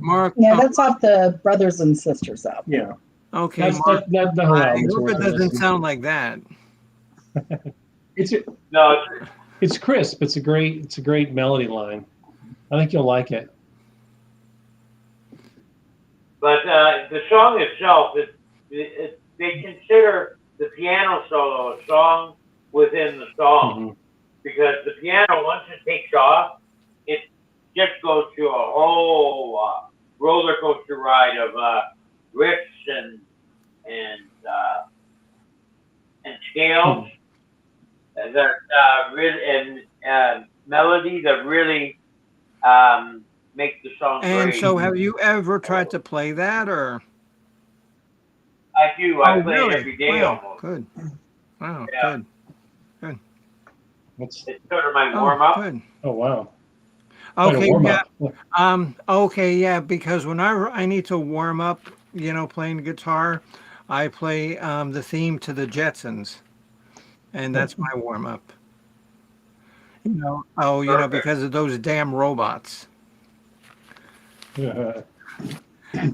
Mark, Yeah, that's off the Brothers and Sisters album. Yeah. Okay, Mark, the whole I album's hope it worth doesn't listening. sound like that. It's crisp. It's a great melody line. I think you'll like it. But the song itself, they consider the piano solo a song within the song. Mm-hmm. Because the piano, once it takes off, it just goes through a whole roller coaster ride of riffs and scales that really and melody that really make the song And great. so, have you ever tried to play that, or? I do. I play really? it every day Wow, almost. good. Wow, Yeah. good. That's, It's sort of my Oh, warm up. good. oh, wow. Quite a Okay, warm yeah. up. Okay, yeah, because when I need to warm up, playing the guitar, I play the theme to the Jetsons, and that's my warm up. Perfect. Because of those damn robots. Okay.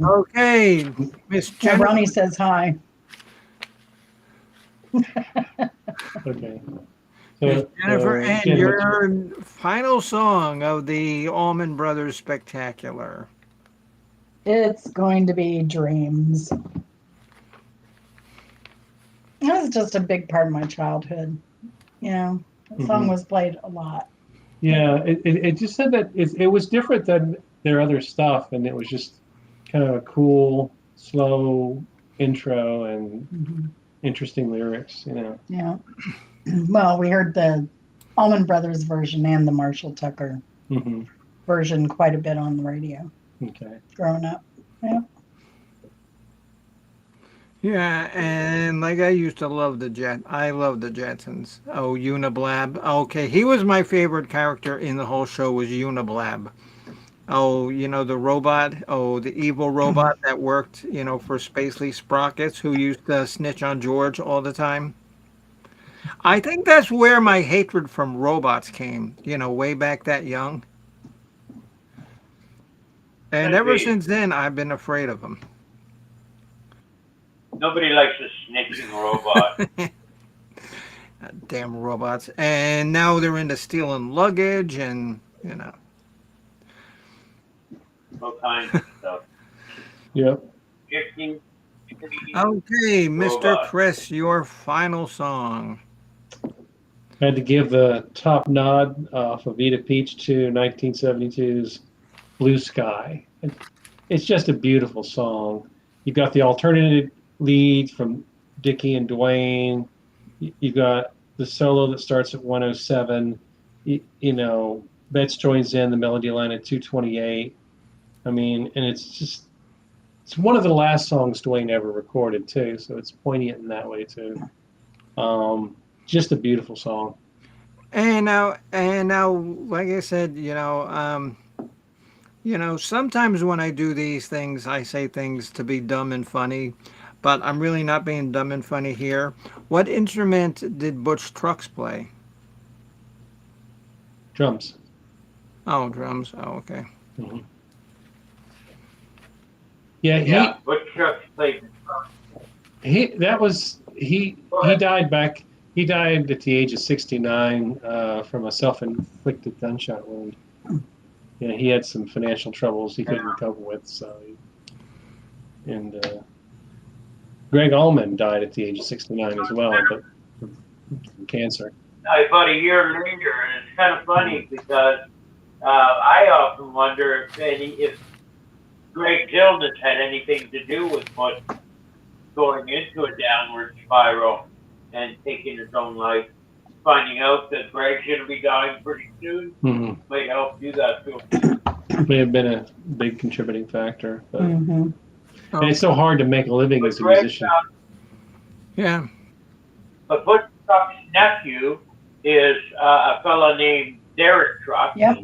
Okay, Miss Yeah, Jennifer. Ronnie says hi. Miss So, Jennifer, and Jen, what's your, your final song of the Allman Brothers Spectacular. It's going to be Dreams. It was just a big part of my childhood. The song Mhm. was played a lot. Yeah, it just said that it was different than their other stuff, and it was just kind of a cool, slow intro and Mhm. interesting lyrics, you know. Yeah. Well, we heard the Allman Brothers version and the Marshall Tucker Hmm. version quite a bit on the radio Okay. growing up. Yeah. Yeah, and like I used to love I love the Jetsons. Oh, Uniblab. Okay, he was my favorite character in the whole show was Uniblab. Oh, the robot. Oh, the evil robot that worked, for Spacely Sprockets, who used to snitch on George all the time. I think that's where my hatred from robots came, way back that young. And Could ever be. since then, I've been afraid of them. Nobody likes a snitching robot. Damn robots. And now they're into stealing luggage and. All kinds of stuff. Yep. 50 Okay, Mr. robots. Chris, your final song. I had to give the top nod for Vita Peach to 1972's Blue Sky. It's just a beautiful song. You've got the alternative lead from Dickie and Dwayne. You've got the solo that starts at 107. Betts joins in the melody line at 228. I mean, and it's one of the last songs Dwayne ever recorded too, so it's poignant in that way too. Just a beautiful song. And now, like I said, sometimes when I do these things, I say things to be dumb and funny, but I'm really not being dumb and funny here. What instrument did Butch Trucks play? Drums. Oh, drums. Oh, okay. Hmm. Yeah, Yeah, Butch Trucks played. he died back. He died at the age of 69 from a self-inflicted gunshot wound. Yeah, he had some financial troubles he couldn't cope with. And Greg Allman died at the age of 69 as well, but from cancer. About a year later, and it's kind of funny because I often wonder if Greg's illness had anything to do with Butch going into a downward spiral and taking his own life. Finding out that Greg's going to be dying pretty soon Mm-hmm. might help do that too. May have been a big contributing factor, but Mm-hmm. and it's so hard to make a living But as a Greg, musician. Yeah. but Butch Truck's nephew is a fellow named Derek Truck, Yep.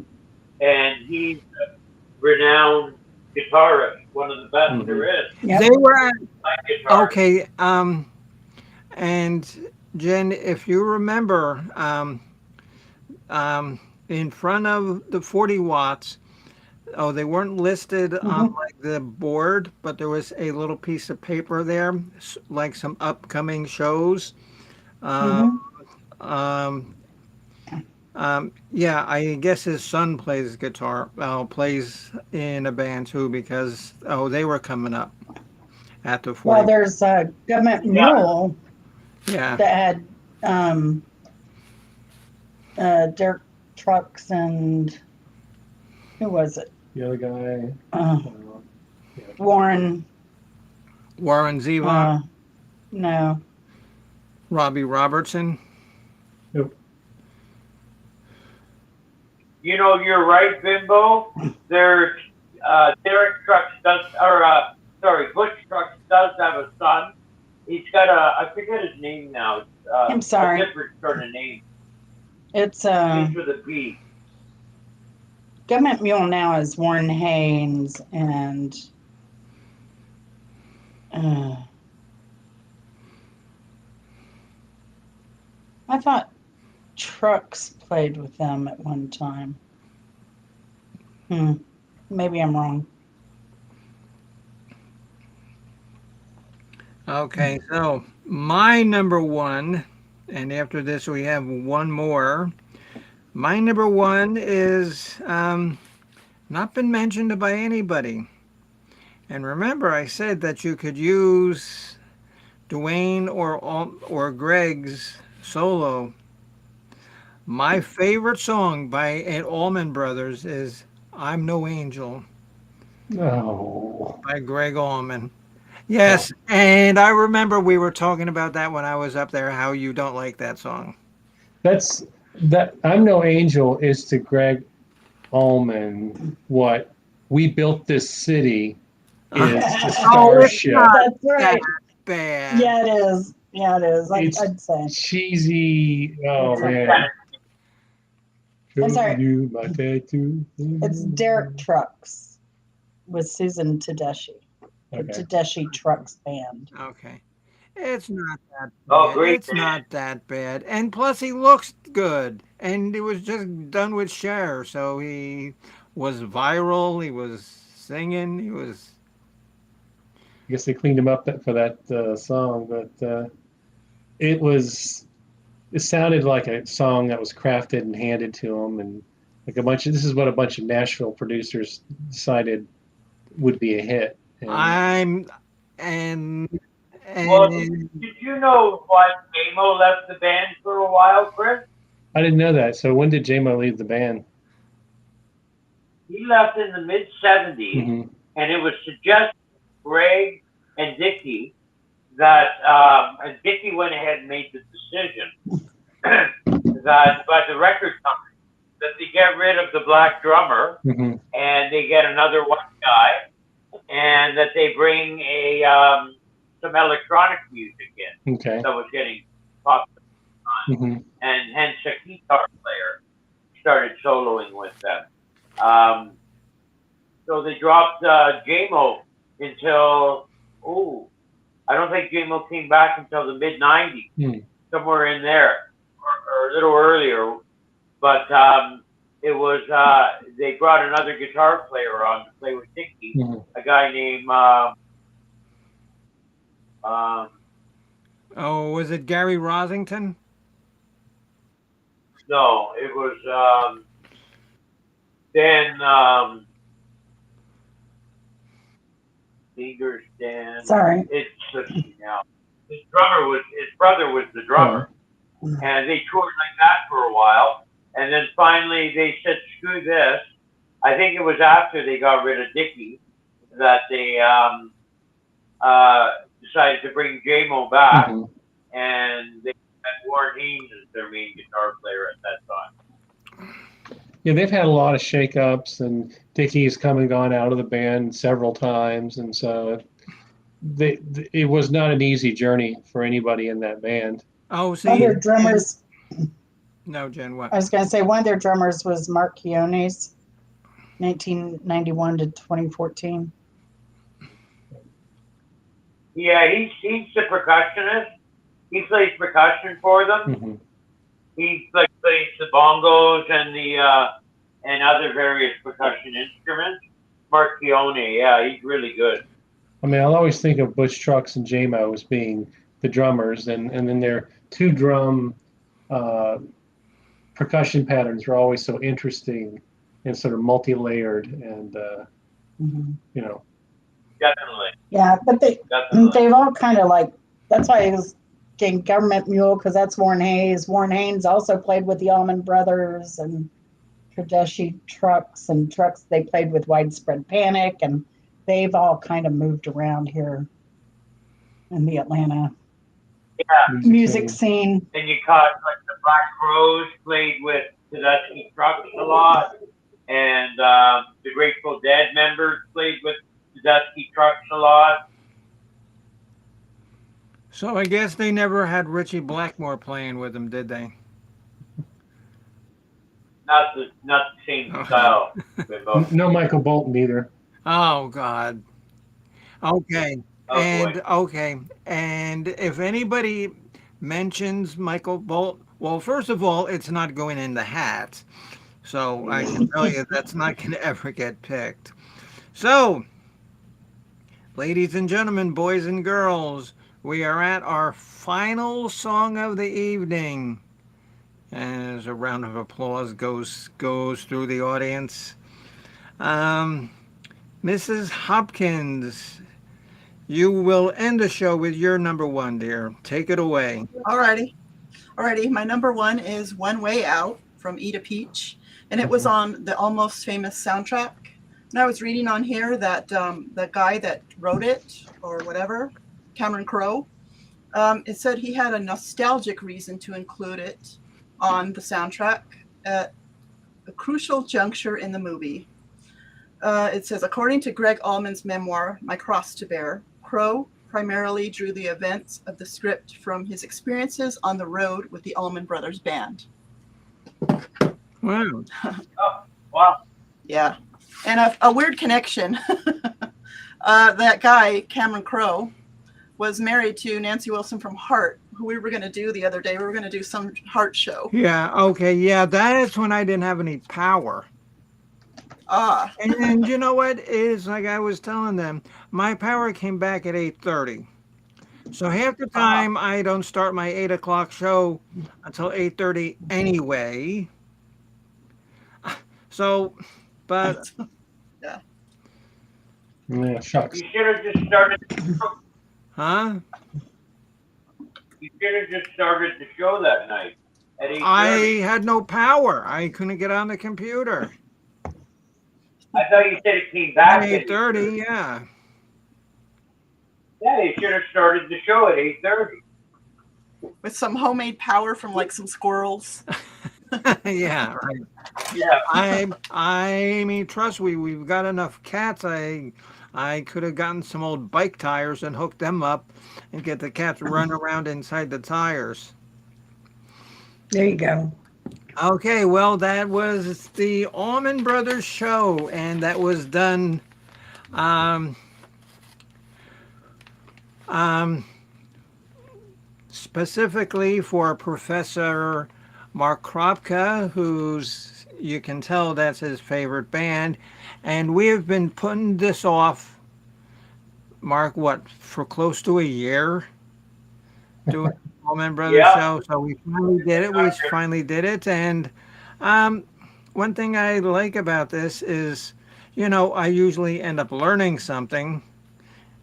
and he's a renowned guitarist, one of the best Mhm. there is. Yep. They were Guitarist. okay. And Jen, if you remember, in front of the 40 watts. Oh, they weren't listed on like the board, but there was a little piece of paper there, like some upcoming shows. Mm-hmm. Um, yeah, I guess his son plays guitar. Plays in a band too because they were coming up at the Well, 40. there's a government mule Yeah, that had Dirk Trucks and who was it? The other guy, Warren. Warren Zevon, No. Robbie Robertson. nope. You know, you're right, Bimbo. There's Derek Trucks does, Butch Trucks does have a son He's got I forget his name now. It's, I'm sorry. a different sort of name. It's Begins with a B. Government Mule now is Warren Haynes and I thought Trucks played with them at one time. Maybe I'm wrong. Okay, so my number one, and after this we have one more. My number one is not been mentioned by anybody. And remember, I said that you could use Dwayne or Greg's solo. My favorite song by Allman Brothers is "I'm No Angel" Oh, by Greg Allman. Yes, and I remember we were talking about that when I was up there. How you don't like that song? that's that. I'm no angel is to Greg Allman what we built this city is to Oh, it's Starship. not That's that right. bad. Yeah, it is. Yeah, it is. It's I'd say. cheesy. Oh It's a- man. I'm Show sorry. you my tattoo. It's Derek Trucks with Susan Tedeschi. The Okay. Tedeschi Trucks Band. Okay. It's not that Oh, bad. great. It's not that bad. And plus, he looks good. And it was just done with Cher. So he was viral. He was singing. He was. I guess they cleaned him up for that song, but it was. It sounded like a song that was crafted and handed to him, and like a bunch of. This is what a bunch of Nashville producers decided would be a hit. And I'm. And. Well, And. did you know why Amo left the band for a while, Chris? I didn't know that. So when did J-Mo leave the band? He left in the mid 70s, Mm-hmm. and it was suggested to Greg and Dickie that and Dickie went ahead and made the decision that by the record company that they get rid of the black drummer Mm-hmm. and they get another white guy, and that they bring a some electronic music in Okay. that was getting popular, Mm-hmm. and hence a guitar player started soloing with them. Um, so they dropped JMO until, I don't think JMO came back until the mid 90s, somewhere in there, or a little earlier. But it was, they brought another guitar player on to play with Dickie, a guy named, Oh, was it Gary Rosington? no, it was Dan, Singers Dan. Sorry. It's, let's see now. His brother was the drummer. And they toured like that for a while. And then finally they said, screw this. I think it was after they got rid of Dickie that they decided to bring J-Mo back. Mm-hmm. And they had Warren Haynes as their main guitar player at that time. Yeah, they've had a lot of shakeups, and Dickie's come and gone out of the band several times, and so it was not an easy journey for anybody in that band. Oh, One of see. their drummers, No, Jen, what? I was going to say, one of their drummers was Mark Keones, 1991 to 2014. Yeah, he's the percussionist. He plays percussion for them. Mm-hmm. He plays the bongos and the and other various percussion instruments. Mark Keone, yeah, he's really good. I mean, I'll always think of Butch Trucks and J-Mo as being the drummers, and then their two drum percussion patterns are always so interesting and sort of multi-layered, and you know. Definitely. Yeah, but Definitely. they've all kind of like, that's why it was getting Government Mule, because that's Warren Hayes. Warren Haynes also played with the Allman Brothers and Tedeschi Trucks and Trucks. They played with Widespread Panic, and they've all kind of moved around here in the Atlanta music scene. And you caught like the Black Crowes played with Tedeschi Trucks a lot, and the Grateful Dead members played with Tedeschi Trucks a lot. So I guess they never had Richie Blackmore playing with them, did they? Not the same Oh, style, Bimbo. No Michael Bolton either. oh God. Okay. Oh boy. And if anybody mentions Michael Bolt, well, first of all, it's not going in the hat. So I can tell you that's not going to ever get picked. So, ladies and gentlemen, boys and girls, we are at our final song of the evening. As a round of applause goes through the audience. Um, Mrs. Hopkins, you will end the show with your number one, dear. Take it away. Alrighty. Alrighty. My number one is One Way Out from Eat a Peach. And it was on the Almost Famous soundtrack. And I was reading on here that the guy that wrote it, or whatever, Cameron Crowe, it said he had a nostalgic reason to include it on the soundtrack at a crucial juncture in the movie. It says, according to Greg Allman's memoir, My Cross to Bear, Crowe primarily drew the events of the script from his experiences on the road with the Allman Brothers Band. Wow. Oh wow. Yeah. And a weird connection. That guy, Cameron Crowe, was married to Nancy Wilson from Heart, who we were going to do the other day. We were going to do some Heart show. Yeah, okay, yeah, that's when I didn't have any power. Ah. And you know what is like I was telling them, my power came back at 8:30. So half the time I don't start my 8 o'clock show until 8:30 anyway. So, but Yeah. Yeah, shucks. You should have just started. huh? You should have just started the show that night at 8:30. I had no power. I couldn't get on the computer. I thought you said it came At back at 8:30, yeah. Yeah, you should have started the show at 8:30. With some homemade power from like some squirrels. Yeah, right. Yeah. I mean, trust me, we've got enough cats. I could have gotten some old bike tires and hooked them up and get the cats run around inside the tires. There you go. Okay, well, that was the Allman Brothers show, and that was done um, um, specifically for Professor Mark Kropka, who's, you can tell that's his favorite band. And we have been putting this off, Mark, what, for close to a year? Doing the Allman Brothers Yeah. show. So we finally did it. We finally did it. And one thing I like about this is, you know, I usually end up learning something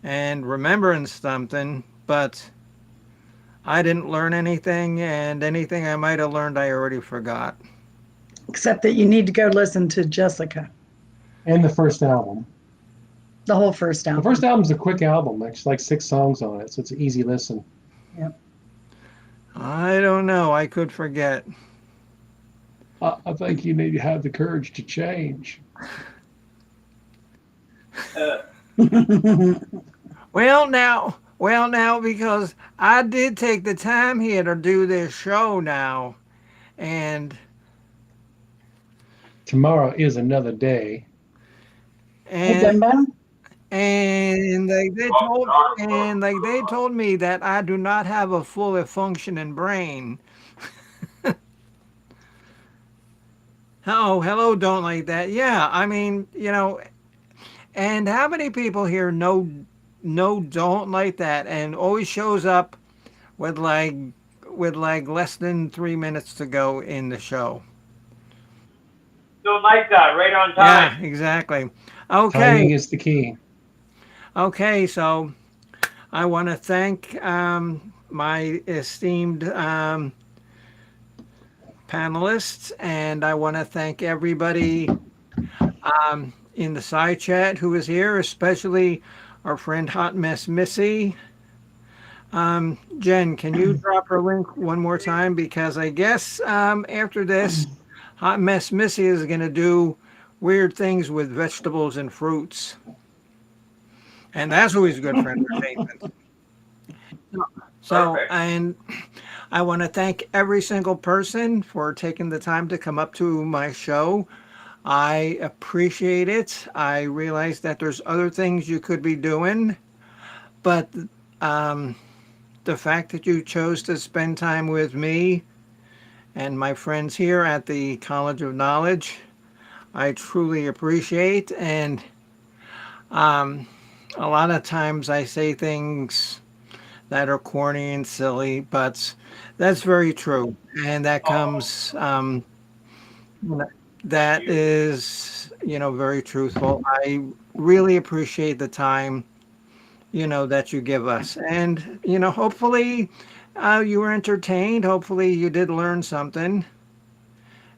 and remembering something, but I didn't learn anything, and anything I might have learned, I already forgot. Except that you need to go listen to Jessica, And the first album. the whole first The album. first album's a quick album. It's like 6 songs on it, so it's an easy listen. I don't know. I could forget. I think you need to have the courage to change. Well, now, because I did take the time here to do this show now, and Tomorrow is another day. Hey, and Bimbo? and like they told me that I do not have a fully functioning brain. Oh, hello, don't like that. Yeah, I mean, you know, and how many people here don't like that and always shows up with like less than 3 minutes to go in the show. Don't like that. Right on Yeah, time. exactly. Timing Okay, is the key. okay. So I want to thank my esteemed panelists, and I want to thank everybody in the side chat who is here, especially our friend Hot Mess Missy. Jen, can you drop her link one more time? Because I guess after this, Hot Mess Missy is going to do weird things with vegetables and fruits. And that's always good for entertainment. So, Perfect. and I want to thank every single person for taking the time to come up to my show. I appreciate it. I realize that there's other things you could be doing, but um, the fact that you chose to spend time with me and my friends here at the College of Knowledge, I truly appreciate. And um, a lot of times I say things that are corny and silly, but that's very true. And that comes, that is, very truthful. I really appreciate the time, that you give us. And, hopefully you were entertained. Hopefully you did learn something.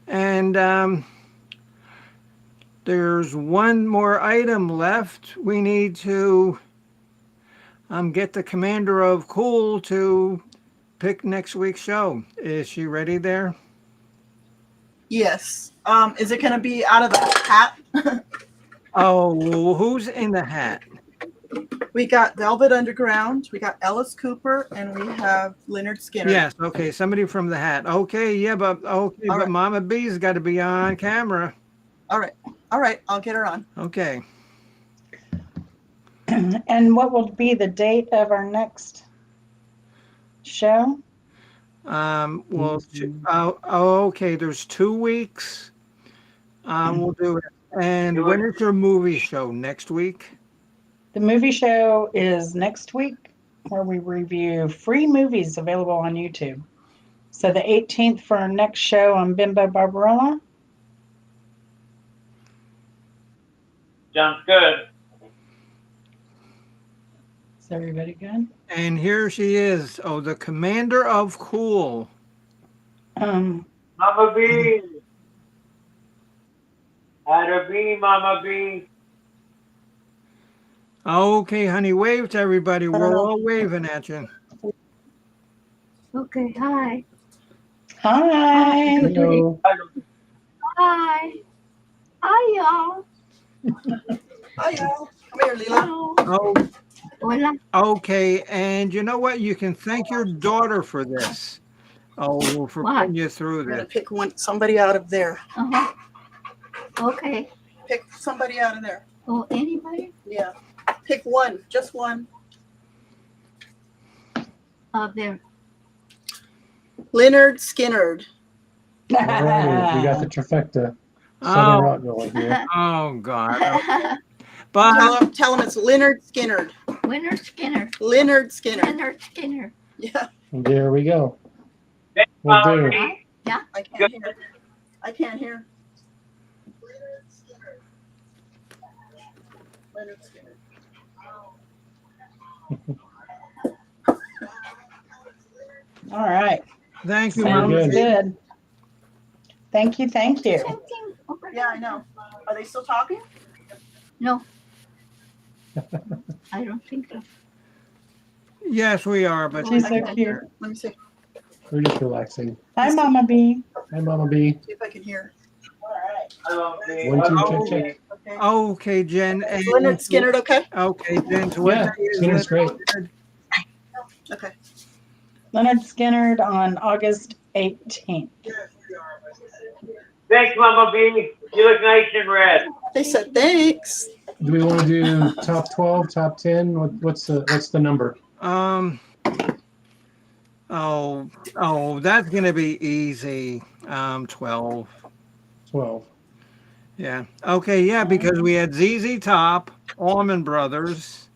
And there's one more item left. We need to get the commander of Cool to pick next week's show. Is she ready there? Yes. Is it going to be out of the hat? Oh, who's in the hat? We got Velvet Underground, we got Ellis Cooper, and we have Leonard Skinner. Yes, okay, somebody from the hat. Okay, yeah, but All right. Mama B's got to be on camera. All right, I'll get her on. Okay. And what will be the date of our next show? Well, okay, there's 2 weeks. We'll do it. And when is your movie show? Next week? The movie show is next week, where we review free movies available on YouTube. So the 18th for our next show on Bimbo Barbarella. Sounds good. Is everybody good? And here she is. Oh, the commander of Cool. Mama B. Ada B, Mama B. Okay, honey, wave to everybody. We're all waving at you. Okay, hi. Hi. Hello. Hi. Hi, y'all. Hi, y'all. Come here, Leela. Hello. Oh, Hola. okay, and you know what? You can thank your daughter for this. Oh, for What? putting you through We're gonna this. pick somebody out of there. Uh-huh. Okay. Pick somebody out of there. Oh, anybody? Yeah. Pick one, just one. There. Leonard Skinnerd. All right, we got the trifecta. Southern Oh, rock going here. oh God. But Tell him it's Leonard Skinnerd. Leonard Skinner. Leonard Skinner. Leonard Skinner. Yeah, There we go. Thanks, We'll Mama do. B. Right? Yeah. I can't hear. I can't hear. Leonard Skinner. Leonard Skinner. All right. thank you, Very Mama. Sounds good. Thank you. Thank you. Same thing over Yeah, I know. Are they still talking? No. I don't think so. Yes, we are, but She's I so can't cute. hear. Let me see. We're just relaxing. Hi, Mama B. Hi, Mama B. See if I can hear. Hello, B. 1, 2, Oh. check, check. Okay. okay, Jen. Is Leonard Skinnerd okay? Okay, Jen. So what Yeah, day is Skinner's great. Leonard? Okay. Leonard Skinner on August 18th. Thanks, Mama B. You look nice in red. They said thanks. Do we want to do top 12, top 10? What's the number? That's gonna be easy. 12. 12. Yeah. Okay. Yeah, because we had ZZ Top, Allman Brothers,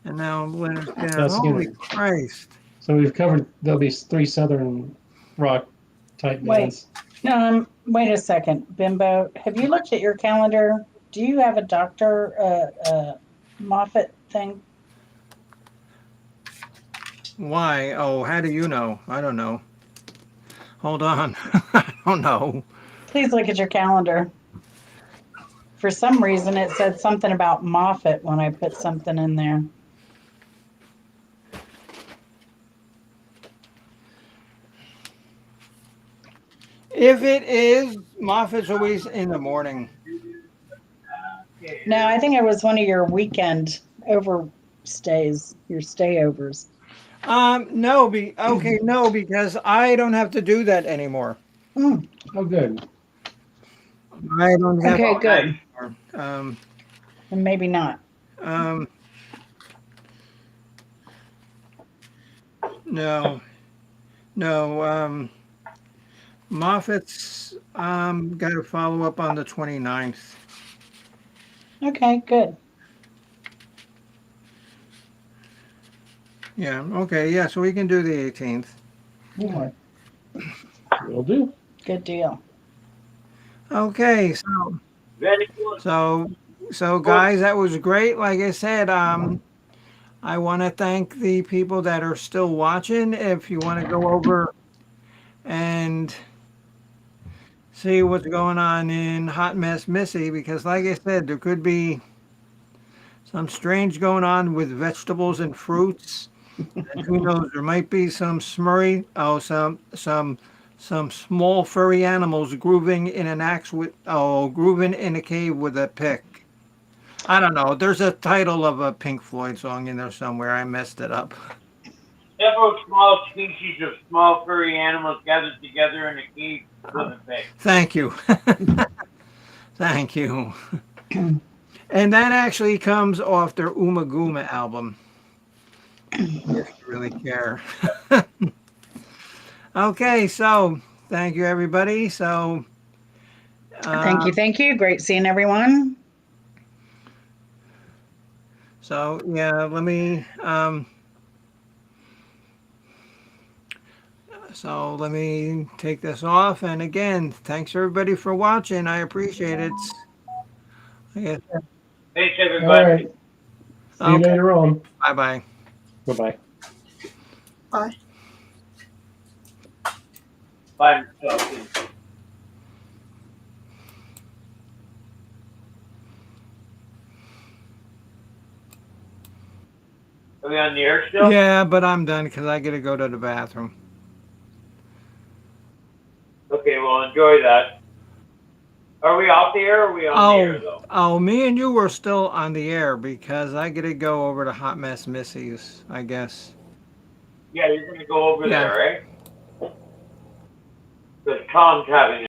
and now Leonard Skinner. That's Holy Skinner. Christ! So we've covered, there'll be 3 Southern rock type Wait. bands. Wait a second, Bimbo. Have you looked at your calendar? Do you have a Dr. Moffat thing? Why? Oh, how do you know? I don't know. Hold on. I don't know. Please look at your calendar. For some reason, it said something about Moffat when I put something in there. If it is, Moffat's always in the morning. No, I think it was one of your weekend overstays, your stayovers. No, no, because I don't have to do that anymore. Hmm. Oh, good. I don't have Okay, Oh, nice. good. to. And maybe not. Um, no, no. Moffat's got to follow up on the 29th. Okay, good. Yeah. Okay. Yeah. So we can do the 18th. Okay, Will do. good deal. Okay. Very good. So, so Good. guys, that was great. Like I said, I want to thank the people that are still watching. If you want to go over and see what's going on in Hot Mess Missy, because like I said, there could be some strange going on with vegetables and fruits. And who knows? There might be some some small furry animals grooving in an axe with grooving in a cave with a pick. I don't know. There's a title of a Pink Floyd song in there somewhere. I messed it up. Several small species of small furry animals gathered together in a cave with a pig. Thank you. Thank you. And that actually comes off their Uma Guma album, if you really care. Okay, so thank you, everybody. So, Thank uh, you. Thank you. Great seeing everyone. so yeah, let me. So let me take this off. And again, thanks everybody for watching. I appreciate it. Yeah. Thanks, All right. everybody. See you Okay. later on. Bye bye. Bye bye. Bye. Bye, Mr. Are we on the air still? Yeah, but I'm done because I got to go to the bathroom. Okay, well, enjoy that. Are we off the air or are we on the air, though? Oh, me and you were still on the air because I got to go over to Hot Mess Missy's, I guess. Yeah, you're going to go over Yeah. there, right? Because Tom's having